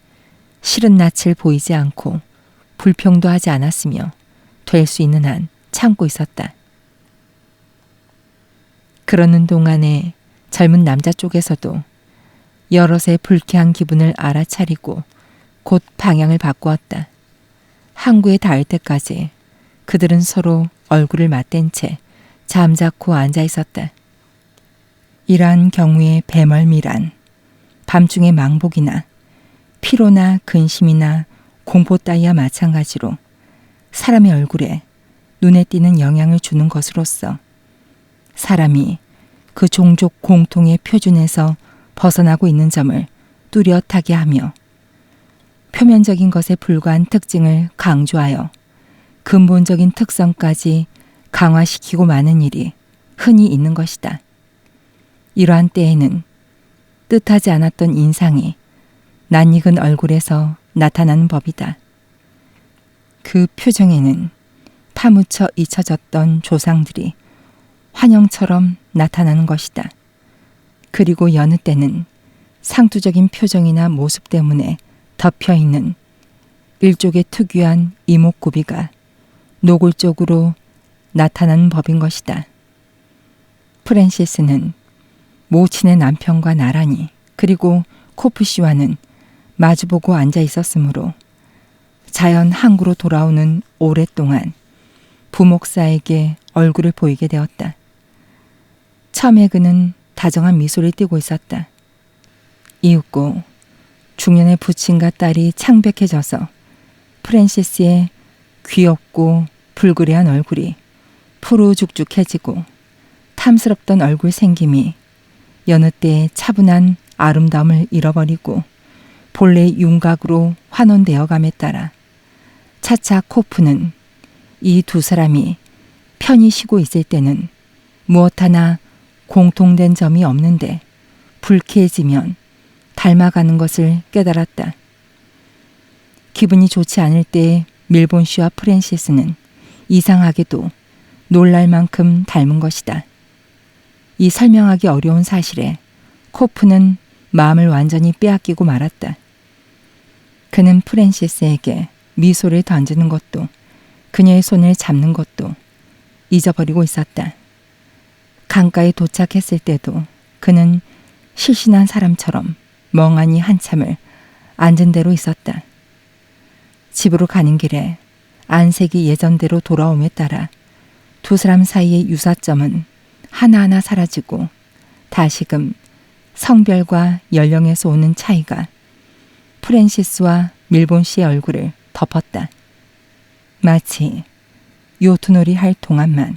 싫은 낯을 보이지 않고 불평도 하지 않았으며 될 수 있는 한 참고 있었다. 그러는 동안에 젊은 남자 쪽에서도 여럿의 불쾌한 기분을 알아차리고 곧 방향을 바꾸었다. 항구에 닿을 때까지 그들은 서로 얼굴을 맞댄 채 잠자코 앉아 있었다. 이러한 경우의 배멀미란 밤중의 망복이나 피로나 근심이나 공포 따위와 마찬가지로 사람의 얼굴에 눈에 띄는 영향을 주는 것으로서 사람이 그 종족 공통의 표준에서 벗어나고 있는 점을 뚜렷하게 하며 표면적인 것에 불과한 특징을 강조하여 근본적인 특성까지 강화시키고 마는 일이 흔히 있는 것이다. 이러한 때에는 뜻하지 않았던 인상이 낯익은 얼굴에서 나타나는 법이다. 그 표정에는 파묻혀 잊혀졌던 조상들이 환영처럼 나타나는 것이다. 그리고 여느 때는 상투적인 표정이나 모습 때문에 덮여있는 일족의 특유한 이목구비가 노골적으로 나타나는 법인 것이다. 프랜시스는 모친의 남편과 나란히 그리고 코프 씨와는 마주보고 앉아 있었으므로 자연 항구로 돌아오는 오랫동안 부목사에게 얼굴을 보이게 되었다. 처음에 그는 다정한 미소를 띠고 있었다. 이윽고 중년의 부친과 딸이 창백해져서 프랜시스의 귀엽고 불그레한 얼굴이 푸르죽죽해지고 탐스럽던 얼굴 생김이 여느 때의 차분한 아름다움을 잃어버리고 본래의 윤곽으로 환원되어 감에 따라 차차 코프는 이 2사람이 편히 쉬고 있을 때는 무엇 하나 공통된 점이 없는데 불쾌해지면 닮아가는 것을 깨달았다. 기분이 좋지 않을 때 밀본 씨와 프랜시스는 이상하게도 놀랄 만큼 닮은 것이다. 이 설명하기 어려운 사실에 코프는 마음을 완전히 빼앗기고 말았다. 그는 프랜시스에게 미소를 던지는 것도 그녀의 손을 잡는 것도 잊어버리고 있었다. 강가에 도착했을 때도 그는 실신한 사람처럼 멍하니 한참을 앉은 대로 있었다. 집으로 가는 길에 안색이 예전대로 돌아옴에 따라 2사람 사이의 유사점은 하나하나 사라지고 다시금 성별과 연령에서 오는 차이가 프랜시스와 밀본 씨의 얼굴을 덮었다. 마치 요트놀이 할 동안만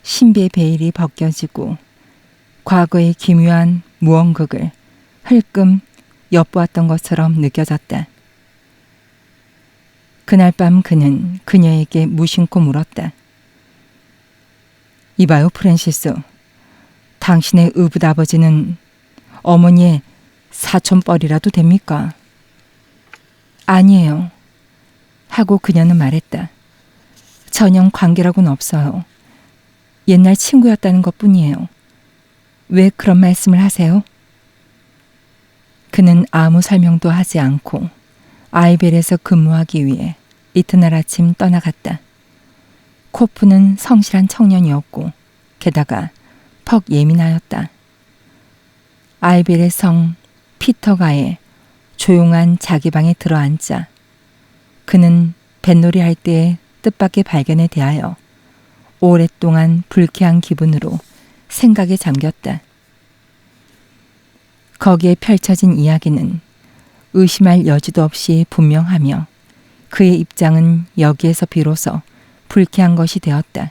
신비의 베일이 벗겨지고 과거의 기묘한 무언극을 흘끔 엿보았던 것처럼 느껴졌다. 그날 밤 그는 그녀에게 무심코 물었다. 이봐요, 프랜시스. 당신의 의붓아버지는 어머니의 사촌뻘이라도 됩니까? 아니에요. 하고 그녀는 말했다. 전혀 관계라고는 없어요. 옛날 친구였다는 것뿐이에요. 왜 그런 말씀을 하세요? 그는 아무 설명도 하지 않고 아이벨에서 근무하기 위해 이튿날 아침 떠나갔다. 코프는 성실한 청년이었고 게다가 퍽 예민하였다. 아이벨의 성 피터가에 조용한 자기 방에 들어앉자 그는 뱃놀이 할 때의 뜻밖의 발견에 대하여 오랫동안 불쾌한 기분으로 생각에 잠겼다. 거기에 펼쳐진 이야기는 의심할 여지도 없이 분명하며 그의 입장은 여기에서 비로소 불쾌한 것이 되었다.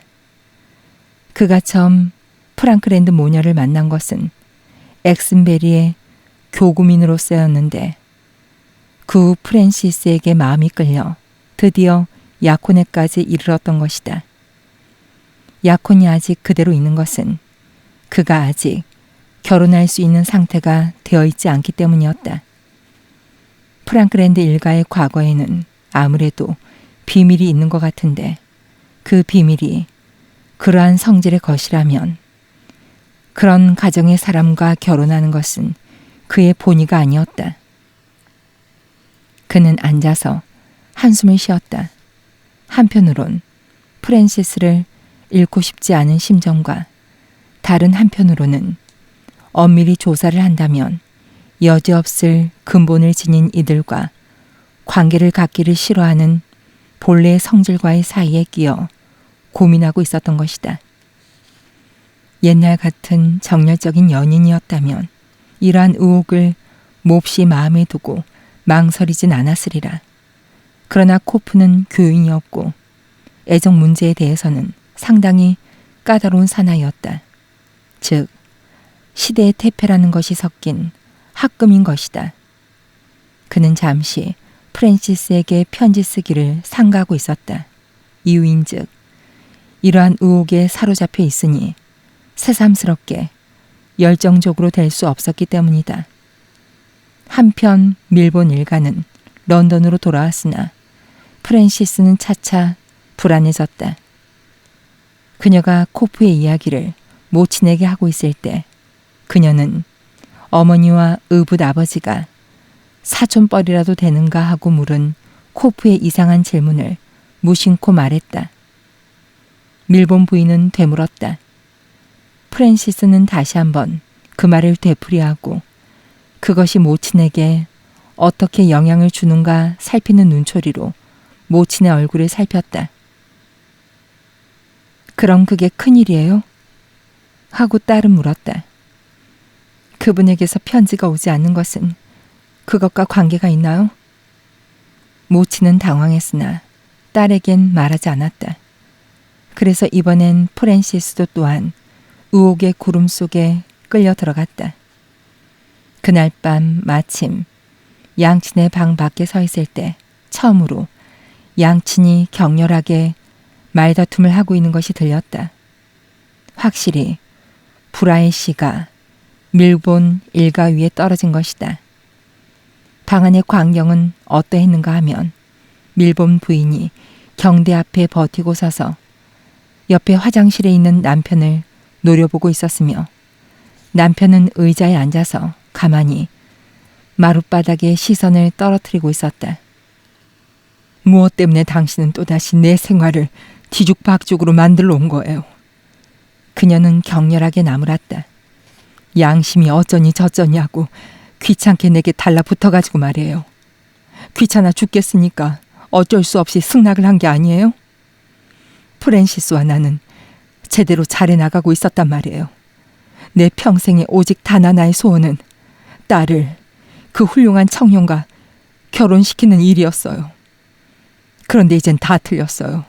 그가 처음 프랑크랜드 모녀를 만난 것은 엑슨베리의 교구민으로서였는데 그 후 프랜시스에게 마음이 끌려 드디어 약혼에까지 이르렀던 것이다. 약혼이 아직 그대로 있는 것은 그가 아직 결혼할 수 있는 상태가 되어 있지 않기 때문이었다. 프랑크랜드 일가의 과거에는 아무래도 비밀이 있는 것 같은데 그 비밀이 그러한 성질의 것이라면 그런 가정의 사람과 결혼하는 것은 그의 본의가 아니었다. 그는 앉아서 한숨을 쉬었다. 한편으론 프랜시스를 잃고 싶지 않은 심정과 다른 한편으로는 엄밀히 조사를 한다면 여지없을 근본을 지닌 이들과 관계를 갖기를 싫어하는 본래의 성질과의 사이에 끼어 고민하고 있었던 것이다. 옛날 같은 정열적인 연인이었다면 이러한 의혹을 몹시 마음에 두고 망설이진 않았으리라. 그러나 코프는 교인이었고 애정 문제에 대해서는 상당히 까다로운 사나이였다. 즉, 시대의 태폐라는 것이 섞인 학금인 것이다. 그는 잠시 프랜시스에게 편지 쓰기를 삼가하고 있었다. 이유인즉 이러한 의혹에 사로잡혀 있으니 새삼스럽게 열정적으로 될 수 없었기 때문이다. 한편 밀본 일가는 런던으로 돌아왔으나 프랜시스는 차차 불안해졌다. 그녀가 코프의 이야기를 모친에게 하고 있을 때 그녀는 어머니와 의붓 아버지가 사촌뻘이라도 되는가 하고 물은 코프의 이상한 질문을 무심코 말했다. 밀본 부인은 되물었다. 프랜시스는 다시 한번 그 말을 되풀이하고 그것이 모친에게 어떻게 영향을 주는가 살피는 눈초리로 모친의 얼굴을 살폈다. 그럼 그게 큰일이에요? 하고 딸은 물었다. 그분에게서 편지가 오지 않는 것은 그것과 관계가 있나요? 모친은 당황했으나 딸에겐 말하지 않았다. 그래서 이번엔 프랜시스도 또한 의혹의 구름 속에 끌려 들어갔다. 그날 밤 마침 양친의 방 밖에 서 있을 때 처음으로 양친이 격렬하게 말다툼을 하고 있는 것이 들렸다. 확실히 불화의 씨가 밀본 일가 위에 떨어진 것이다. 방 안의 광경은 어떠했는가 하면 밀본 부인이 경대 앞에 버티고 서서 옆에 화장실에 있는 남편을 노려보고 있었으며 남편은 의자에 앉아서 가만히 마룻바닥에 시선을 떨어뜨리고 있었다. 무엇 때문에 당신은 또다시 내 생활을 뒤죽박죽으로 만들러 온 거예요? 그녀는 격렬하게 나무랐다. 양심이 어쩌니 저쩌니 하고 귀찮게 내게 달라붙어가지고 말이에요. 귀찮아 죽겠으니까 어쩔 수 없이 승낙을 한 게 아니에요? 프랜시스와 나는 제대로 잘해나가고 있었단 말이에요. 내 평생에 오직 단 하나의 소원은 딸을 그 훌륭한 청년과 결혼시키는 일이었어요. 그런데 이젠 다 틀렸어요.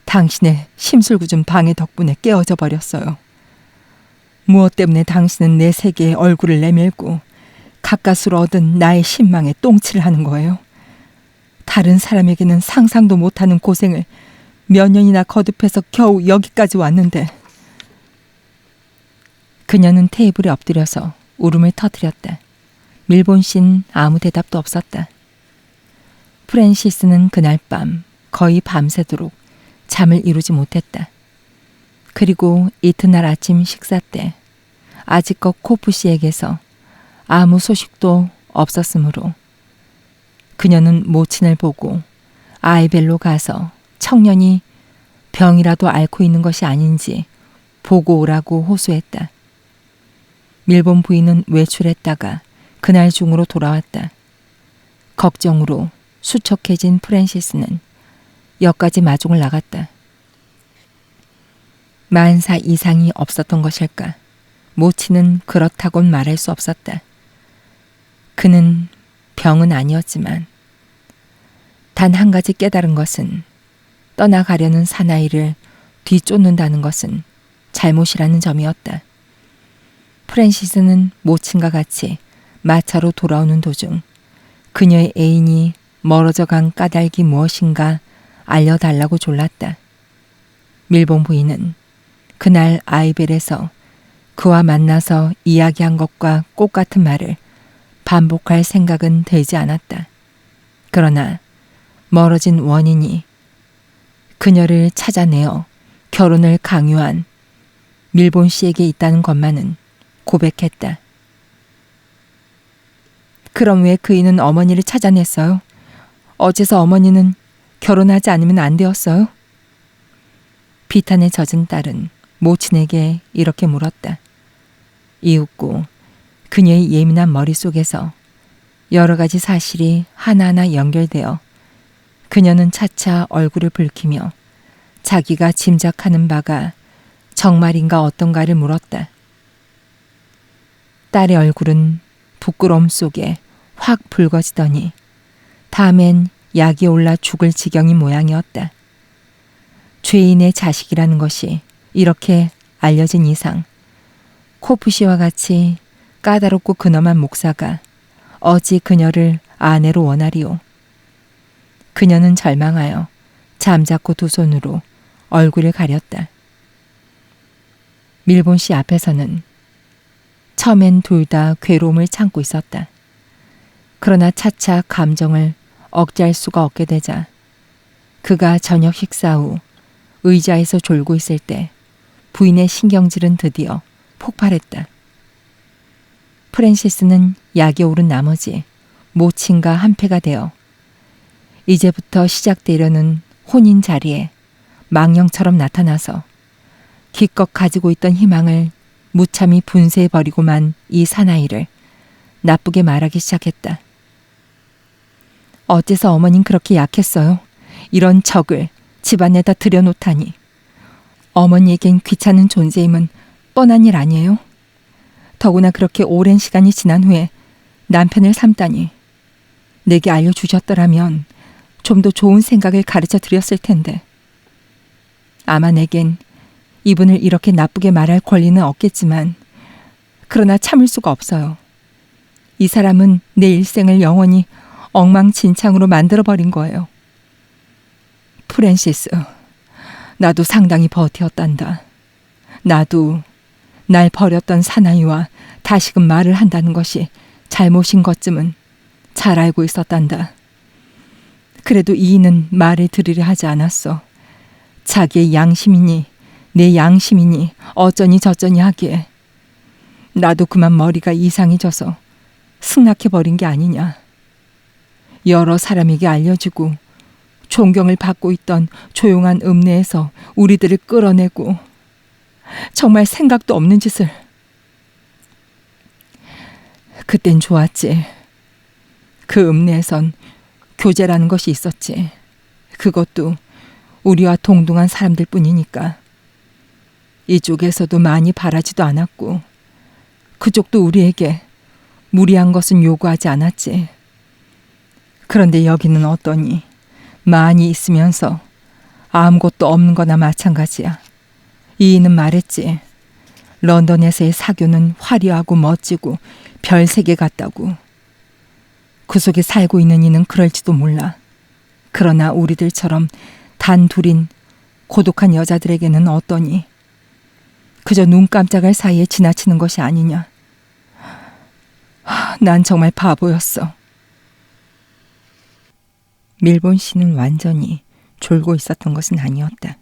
당신의 심술궂은 방해 덕분에 깨어져 버렸어요. 무엇 때문에 당신은 내 세계에 얼굴을 내밀고 가까스로 얻은 나의 신망에 똥칠을 하는 거예요? 다른 사람에게는 상상도 못하는 고생을 몇 년이나 거듭해서 겨우 여기까지 왔는데. 그녀는 테이블에 엎드려서 울음을 터뜨렸다. 밀본 씨는 아무 대답도 없었다. 프랜시스는 그날 밤 거의 밤새도록 잠을 이루지 못했다. 그리고 이튿날 아침 식사 때 아직껏 코프 씨에게서 아무 소식도 없었으므로 그녀는 모친을 보고 아이벨로 가서 청년이 병이라도 앓고 있는 것이 아닌지 보고 오라고 호소했다. 밀본 부인은 외출했다가 그날 중으로 돌아왔다. 걱정으로 수척해진 프랜시스는 역까지 마중을 나갔다. 만사 이상이 없었던 것일까? 모치는 그렇다곤 말할 수 없었다. 그는 병은 아니었지만 단 한 가지 깨달은 것은 떠나가려는 사나이를 뒤쫓는다는 것은 잘못이라는 점이었다. 프랜시스는 모친과 같이 마차로 돌아오는 도중 그녀의 애인이 멀어져 간 까닭이 무엇인가 알려달라고 졸랐다. 밀본 부인은 그날 아이벨에서 그와 만나서 이야기한 것과 똑같은 말을 반복할 생각은 들지 않았다. 그러나 멀어진 원인이 그녀를 찾아내어 결혼을 강요한 밀본 씨에게 있다는 것만은 고백했다. 그럼 왜 그이는 어머니를 찾아냈어요? 어째서 어머니는 결혼하지 않으면 안 되었어요? 비탄에 젖은 딸은 모친에게 이렇게 물었다. 이윽고 그녀의 예민한 머릿속에서 여러 가지 사실이 하나하나 연결되어 그녀는 차차 얼굴을 붉히며 자기가 짐작하는 바가 정말인가 어떤가를 물었다. 딸의 얼굴은 부끄러움 속에 확 붉어지더니 다음엔 약이 올라 죽을 지경인 모양이었다. 죄인의 자식이라는 것이 이렇게 알려진 이상 코프 씨와 같이 까다롭고 근엄한 목사가 어찌 그녀를 아내로 원하리오. 그녀는 절망하여 잠자코 두 손으로 얼굴을 가렸다. 밀본 씨 앞에서는 처음엔 둘 다 괴로움을 참고 있었다. 그러나 차차 감정을 억제할 수가 없게 되자 그가 저녁 식사 후 의자에서 졸고 있을 때 부인의 신경질은 드디어 폭발했다. 프랜시스는 약에 오른 나머지 모친과 한패가 되어 이제부터 시작되려는 혼인 자리에 망령처럼 나타나서 기껏 가지고 있던 희망을 무참히 분쇄해버리고만 이 사나이를 나쁘게 말하기 시작했다. 어째서 어머닌 그렇게 약했어요? 이런 적을 집안에다 들여놓다니. 어머니에겐 귀찮은 존재임은 뻔한 일 아니에요? 더구나 그렇게 오랜 시간이 지난 후에 남편을 삼다니. 내게 알려주셨더라면 좀 더 좋은 생각을 가르쳐 드렸을 텐데. 아마 내겐 이분을 이렇게 나쁘게 말할 권리는 없겠지만 그러나 참을 수가 없어요. 이 사람은 내 일생을 영원히 엉망진창으로 만들어버린 거예요. 프랜시스, 나도 상당히 버티었단다. 나도 날 버렸던 사나이와 다시금 말을 한다는 것이 잘못인 것쯤은 잘 알고 있었단다. 그래도 이인은 말을 들으려 하지 않았어. 자기의 양심이니 내 양심이니 어쩌니 저쩌니 하기에 나도 그만 머리가 이상해져서 승낙해버린 게 아니냐. 여러 사람에게 알려주고 존경을 받고 있던 조용한 읍내에서 우리들을 끌어내고 정말 생각도 없는 짓을. 그땐 좋았지. 그 읍내에선 교제라는 것이 있었지. 그것도 우리와 동등한 사람들 뿐이니까. 이쪽에서도 많이 바라지도 않았고 그쪽도 우리에게 무리한 것은 요구하지 않았지. 그런데 여기는 어떠니? 많이 있으면서 아무것도 없는 거나 마찬가지야. 이인은 말했지. 런던에서의 사교는 화려하고 멋지고 별세계 같다고. 그 속에 살고 있는 이는 그럴지도 몰라. 그러나 우리들처럼 단 둘인 고독한 여자들에게는 어떠니? 그저 눈 깜짝할 사이에 지나치는 것이 아니냐. 난 정말 바보였어. 밀본 씨는 완전히 졸고 있었던 것은 아니었다.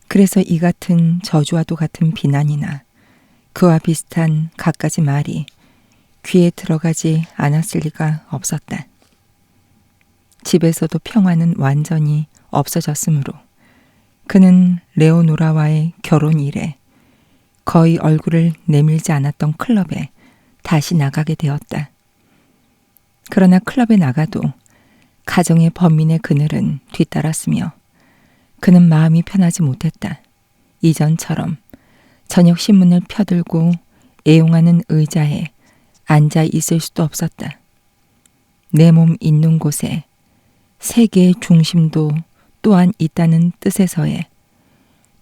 그래서 이 같은 저주와도 같은 비난이나 그와 비슷한 갖가지 말이 귀에 들어가지 않았을 리가 없었다. 집에서도 평화는 완전히 없어졌으므로 그는 레오노라와의 결혼 이래 거의 얼굴을 내밀지 않았던 클럽에 다시 나가게 되었다. 그러나 클럽에 나가도 가정의 번민의 그늘은 뒤따랐으며 그는 마음이 편하지 못했다. 이전처럼 저녁 신문을 펴들고 애용하는 의자에 앉아 있을 수도 없었다. 내 몸 있는 곳에 세계의 중심도 또한 있다는 뜻에서의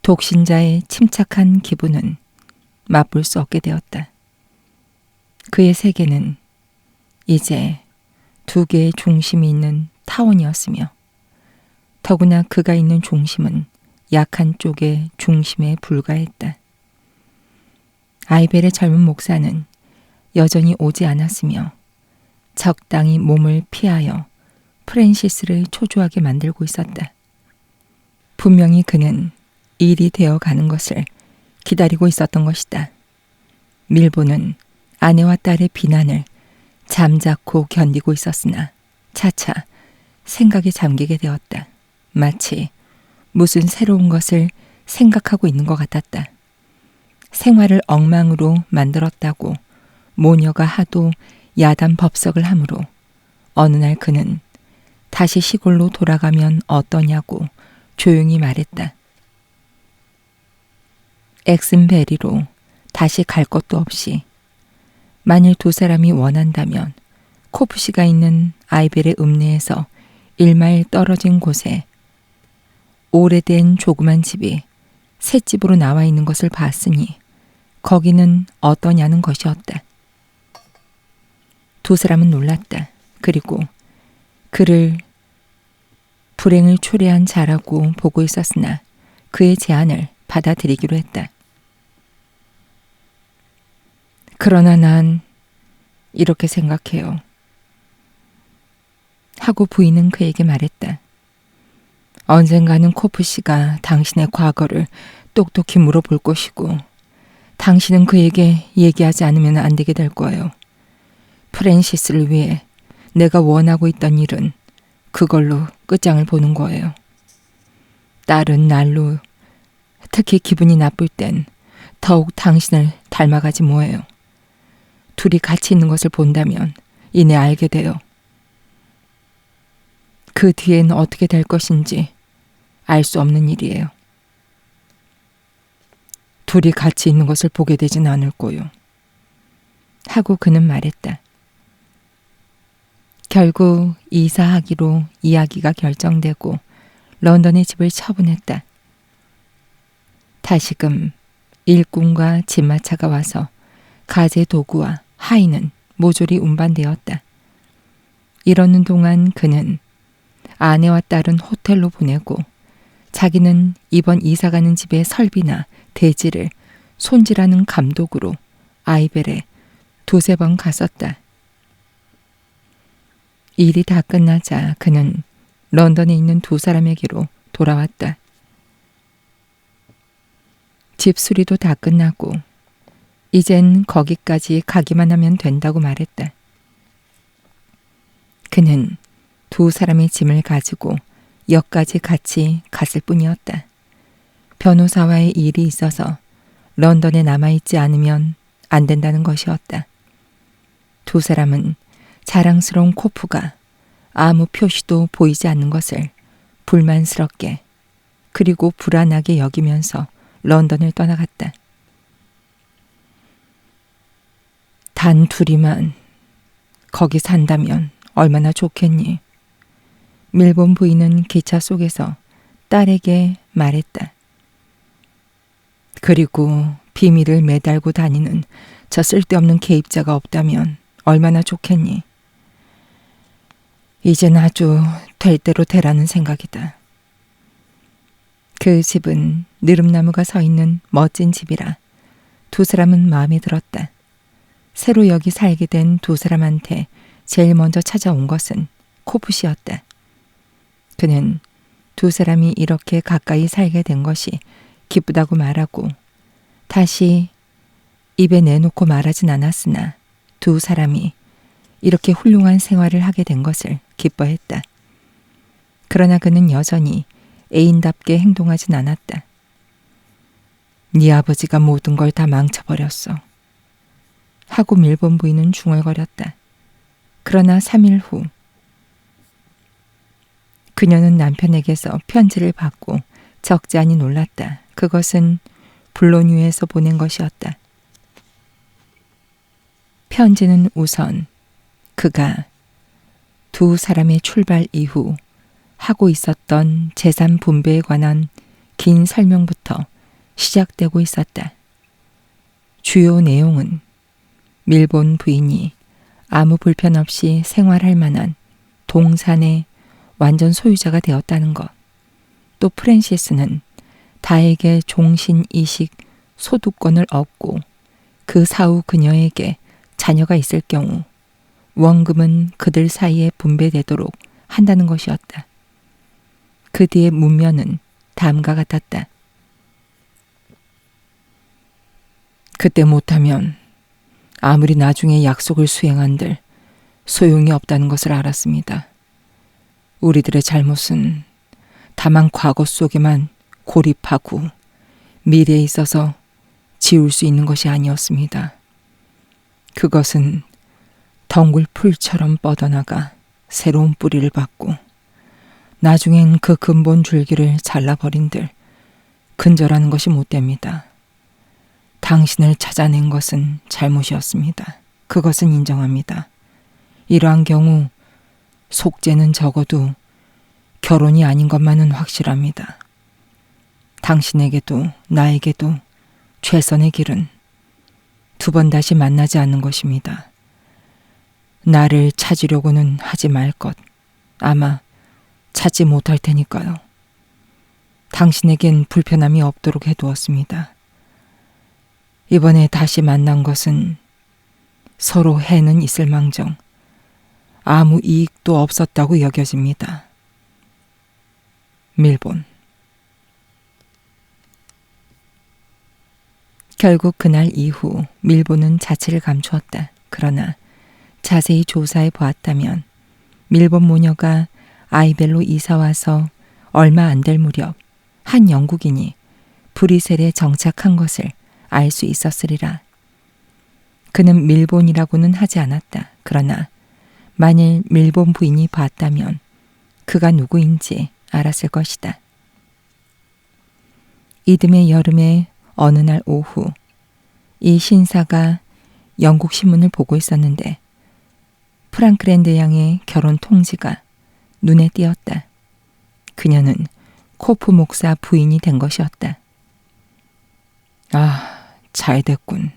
독신자의 침착한 기분은 맛볼 수 없게 되었다. 그의 세계는 이제 두 개의 중심이 있는 타원이었으며 더구나 그가 있는 중심은 약한 쪽의 중심에 불과했다. 아이벨의 젊은 목사는 여전히 오지 않았으며 적당히 몸을 피하여 프랜시스를 초조하게 만들고 있었다. 분명히 그는 일이 되어 가는 것을 기다리고 있었던 것이다. 밀보는 아내와 딸의 비난을 잠자코 견디고 있었으나 차차 생각에 잠기게 되었다. 마치 무슨 새로운 것을 생각하고 있는 것 같았다. 생활을 엉망으로 만들었다고 모녀가 하도 야단 법석을 하므로 어느 날 그는 다시 시골로 돌아가면 어떠냐고 조용히 말했다. 엑슨베리로 다시 갈 것도 없이 만일 두 사람이 원한다면 코프시가 있는 아이벨의 읍내에서 1마일 떨어진 곳에 오래된 조그만 집이 셋집으로 나와 있는 것을 봤으니 거기는 어떠냐는 것이었다. 두 사람은 놀랐다. 그리고 그를 불행을 초래한 자라고 보고 있었으나 그의 제안을 받아들이기로 했다. 그러나 난 이렇게 생각해요. 하고 부인은 그에게 말했다. 언젠가는 코프 씨가 당신의 과거를 똑똑히 물어볼 것이고 당신은 그에게 얘기하지 않으면 안 되게 될 거예요. 프랜시스를 위해 내가 원하고 있던 일은 그걸로 끝장을 보는 거예요. 딸은 날로 특히 기분이 나쁠 땐 더욱 당신을 닮아가지 뭐예요. 둘이 같이 있는 것을 본다면 이내 알게 돼요. 그 뒤엔 어떻게 될 것인지 알 수 없는 일이에요. 둘이 같이 있는 것을 보게 되진 않을 거요. 하고 그는 말했다. 결국 이사하기로 이야기가 결정되고 런던에 집을 처분했다. 다시금 일꾼과 집마차가 와서 가재 도구와 하인은 모조리 운반되었다. 이러는 동안 그는 아내와 딸은 호텔로 보내고 자기는 이번 이사가는 집의 설비나 대지를 손질하는 감독으로 아이벨에 두세 번 갔었다. 일이 다 끝나자 그는 런던에 있는 두 사람에게로 돌아왔다. 집 수리도 다 끝나고 이젠 거기까지 가기만 하면 된다고 말했다. 그는 두 사람의 짐을 가지고 역까지 같이 갔을 뿐이었다. 변호사와의 일이 있어서 런던에 남아있지 않으면 안 된다는 것이었다. 두 사람은 자랑스러운 코프가 아무 표시도 보이지 않는 것을 불만스럽게 그리고 불안하게 여기면서 런던을 떠나갔다. 단 둘이만 거기 산다면 얼마나 좋겠니? 밀본 부인은 기차 속에서 딸에게 말했다. 그리고 비밀을 매달고 다니는 저 쓸데없는 개입자가 없다면 얼마나 좋겠니? 이젠 아주 될 대로 되라는 생각이다. 그 집은 느릅나무가 서 있는 멋진 집이라 두 사람은 마음에 들었다. 새로 여기 살게 된 두 사람한테 제일 먼저 찾아온 것은 코프시였다. 그는 두 사람이 이렇게 가까이 살게 된 것이 기쁘다고 말하고 다시 입에 내놓고 말하진 않았으나 두 사람이 이렇게 훌륭한 생활을 하게 된 것을 기뻐했다. 그러나 그는 여전히 애인답게 행동하진 않았다. 네 아버지가 모든 걸 다 망쳐버렸어. 하고 밀본 부인은 중얼거렸다. 그러나 3일 후 그녀는 남편에게서 편지를 받고 적지 않이 놀랐다. 그것은 블로뉴에서 보낸 것이었다. 편지는 우선 그가 두 사람의 출발 이후 하고 있었던 재산 분배에 관한 긴 설명부터 시작되고 있었다. 주요 내용은 밀본 부인이 아무 불편 없이 생활할 만한 동산의 완전 소유자가 되었다는 것, 또 프랜시스는 다에게 종신이식 소득권을 얻고 그 사후 그녀에게 자녀가 있을 경우 원금은 그들 사이에 분배되도록 한다는 것이었다. 그 뒤의 문면은 다음과 같았다. 그때 못하면 아무리 나중에 약속을 수행한들 소용이 없다는 것을 알았습니다. 우리들의 잘못은 다만 과거 속에만 고립하고 미래에 있어서 지울 수 있는 것이 아니었습니다. 그것은 덩굴 풀처럼 뻗어나가 새로운 뿌리를 받고 나중엔 그 근본 줄기를 잘라버린들 근절하는 것이 못 됩니다. 당신을 찾아낸 것은 잘못이었습니다. 그것은 인정합니다. 이러한 경우 속죄는 적어도 결혼이 아닌 것만은 확실합니다. 당신에게도 나에게도 최선의 길은 두 번 다시 만나지 않는 것입니다. 나를 찾으려고는 하지 말 것. 아마 찾지 못할 테니까요. 당신에겐 불편함이 없도록 해두었습니다. 이번에 다시 만난 것은 서로 해는 있을망정 아무 이익도 없었다고 여겨집니다. 밀본. 결국 그날 이후 밀본은 자취를 감추었다. 그러나 자세히 조사해 보았다면 밀본 모녀가 아이벨로 이사와서 얼마 안 될 무렵 한 영국인이 브뤼셀에 정착한 것을 알 수 있었으리라. 그는 밀본이라고는 하지 않았다. 그러나 만일 밀본 부인이 봤다면 그가 누구인지 알았을 것이다. 이듬해 여름의 어느 날 오후 이 신사가 영국 신문을 보고 있었는데 프랑크랜드 양의 결혼 통지가 눈에 띄었다. 그녀는 코프 목사 부인이 된 것이었다. 아, 잘 됐군.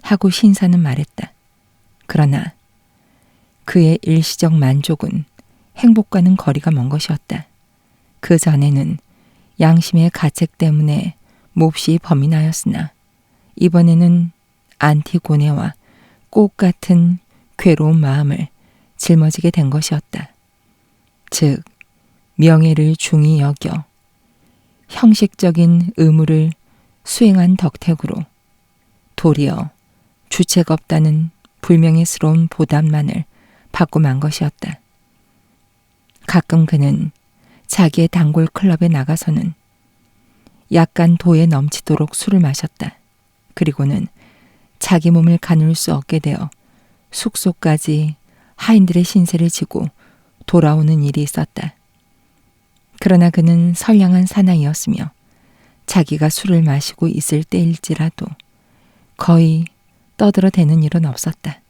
하고 신사는 말했다. 그러나 그의 일시적 만족은 행복과는 거리가 먼 것이었다. 그 전에는 양심의 가책 때문에 몹시 범이 나였으나 이번에는 안티고네와 꽃 같은 괴로운 마음을 짊어지게 된 것이었다. 즉, 명예를 중히 여겨 형식적인 의무를 수행한 덕택으로 도리어 주체가 없다는 불명예스러운 보답만을 받고 만 것이었다. 가끔 그는 자기의 단골 클럽에 나가서는 약간 도에 넘치도록 술을 마셨다. 그리고는 자기 몸을 가눌 수 없게 되어 숙소까지 하인들의 신세를 지고 돌아오는 일이 있었다. 그러나 그는 선량한 사나이였으며 자기가 술을 마시고 있을 때일지라도 거의 떠들어대는 일은 없었다.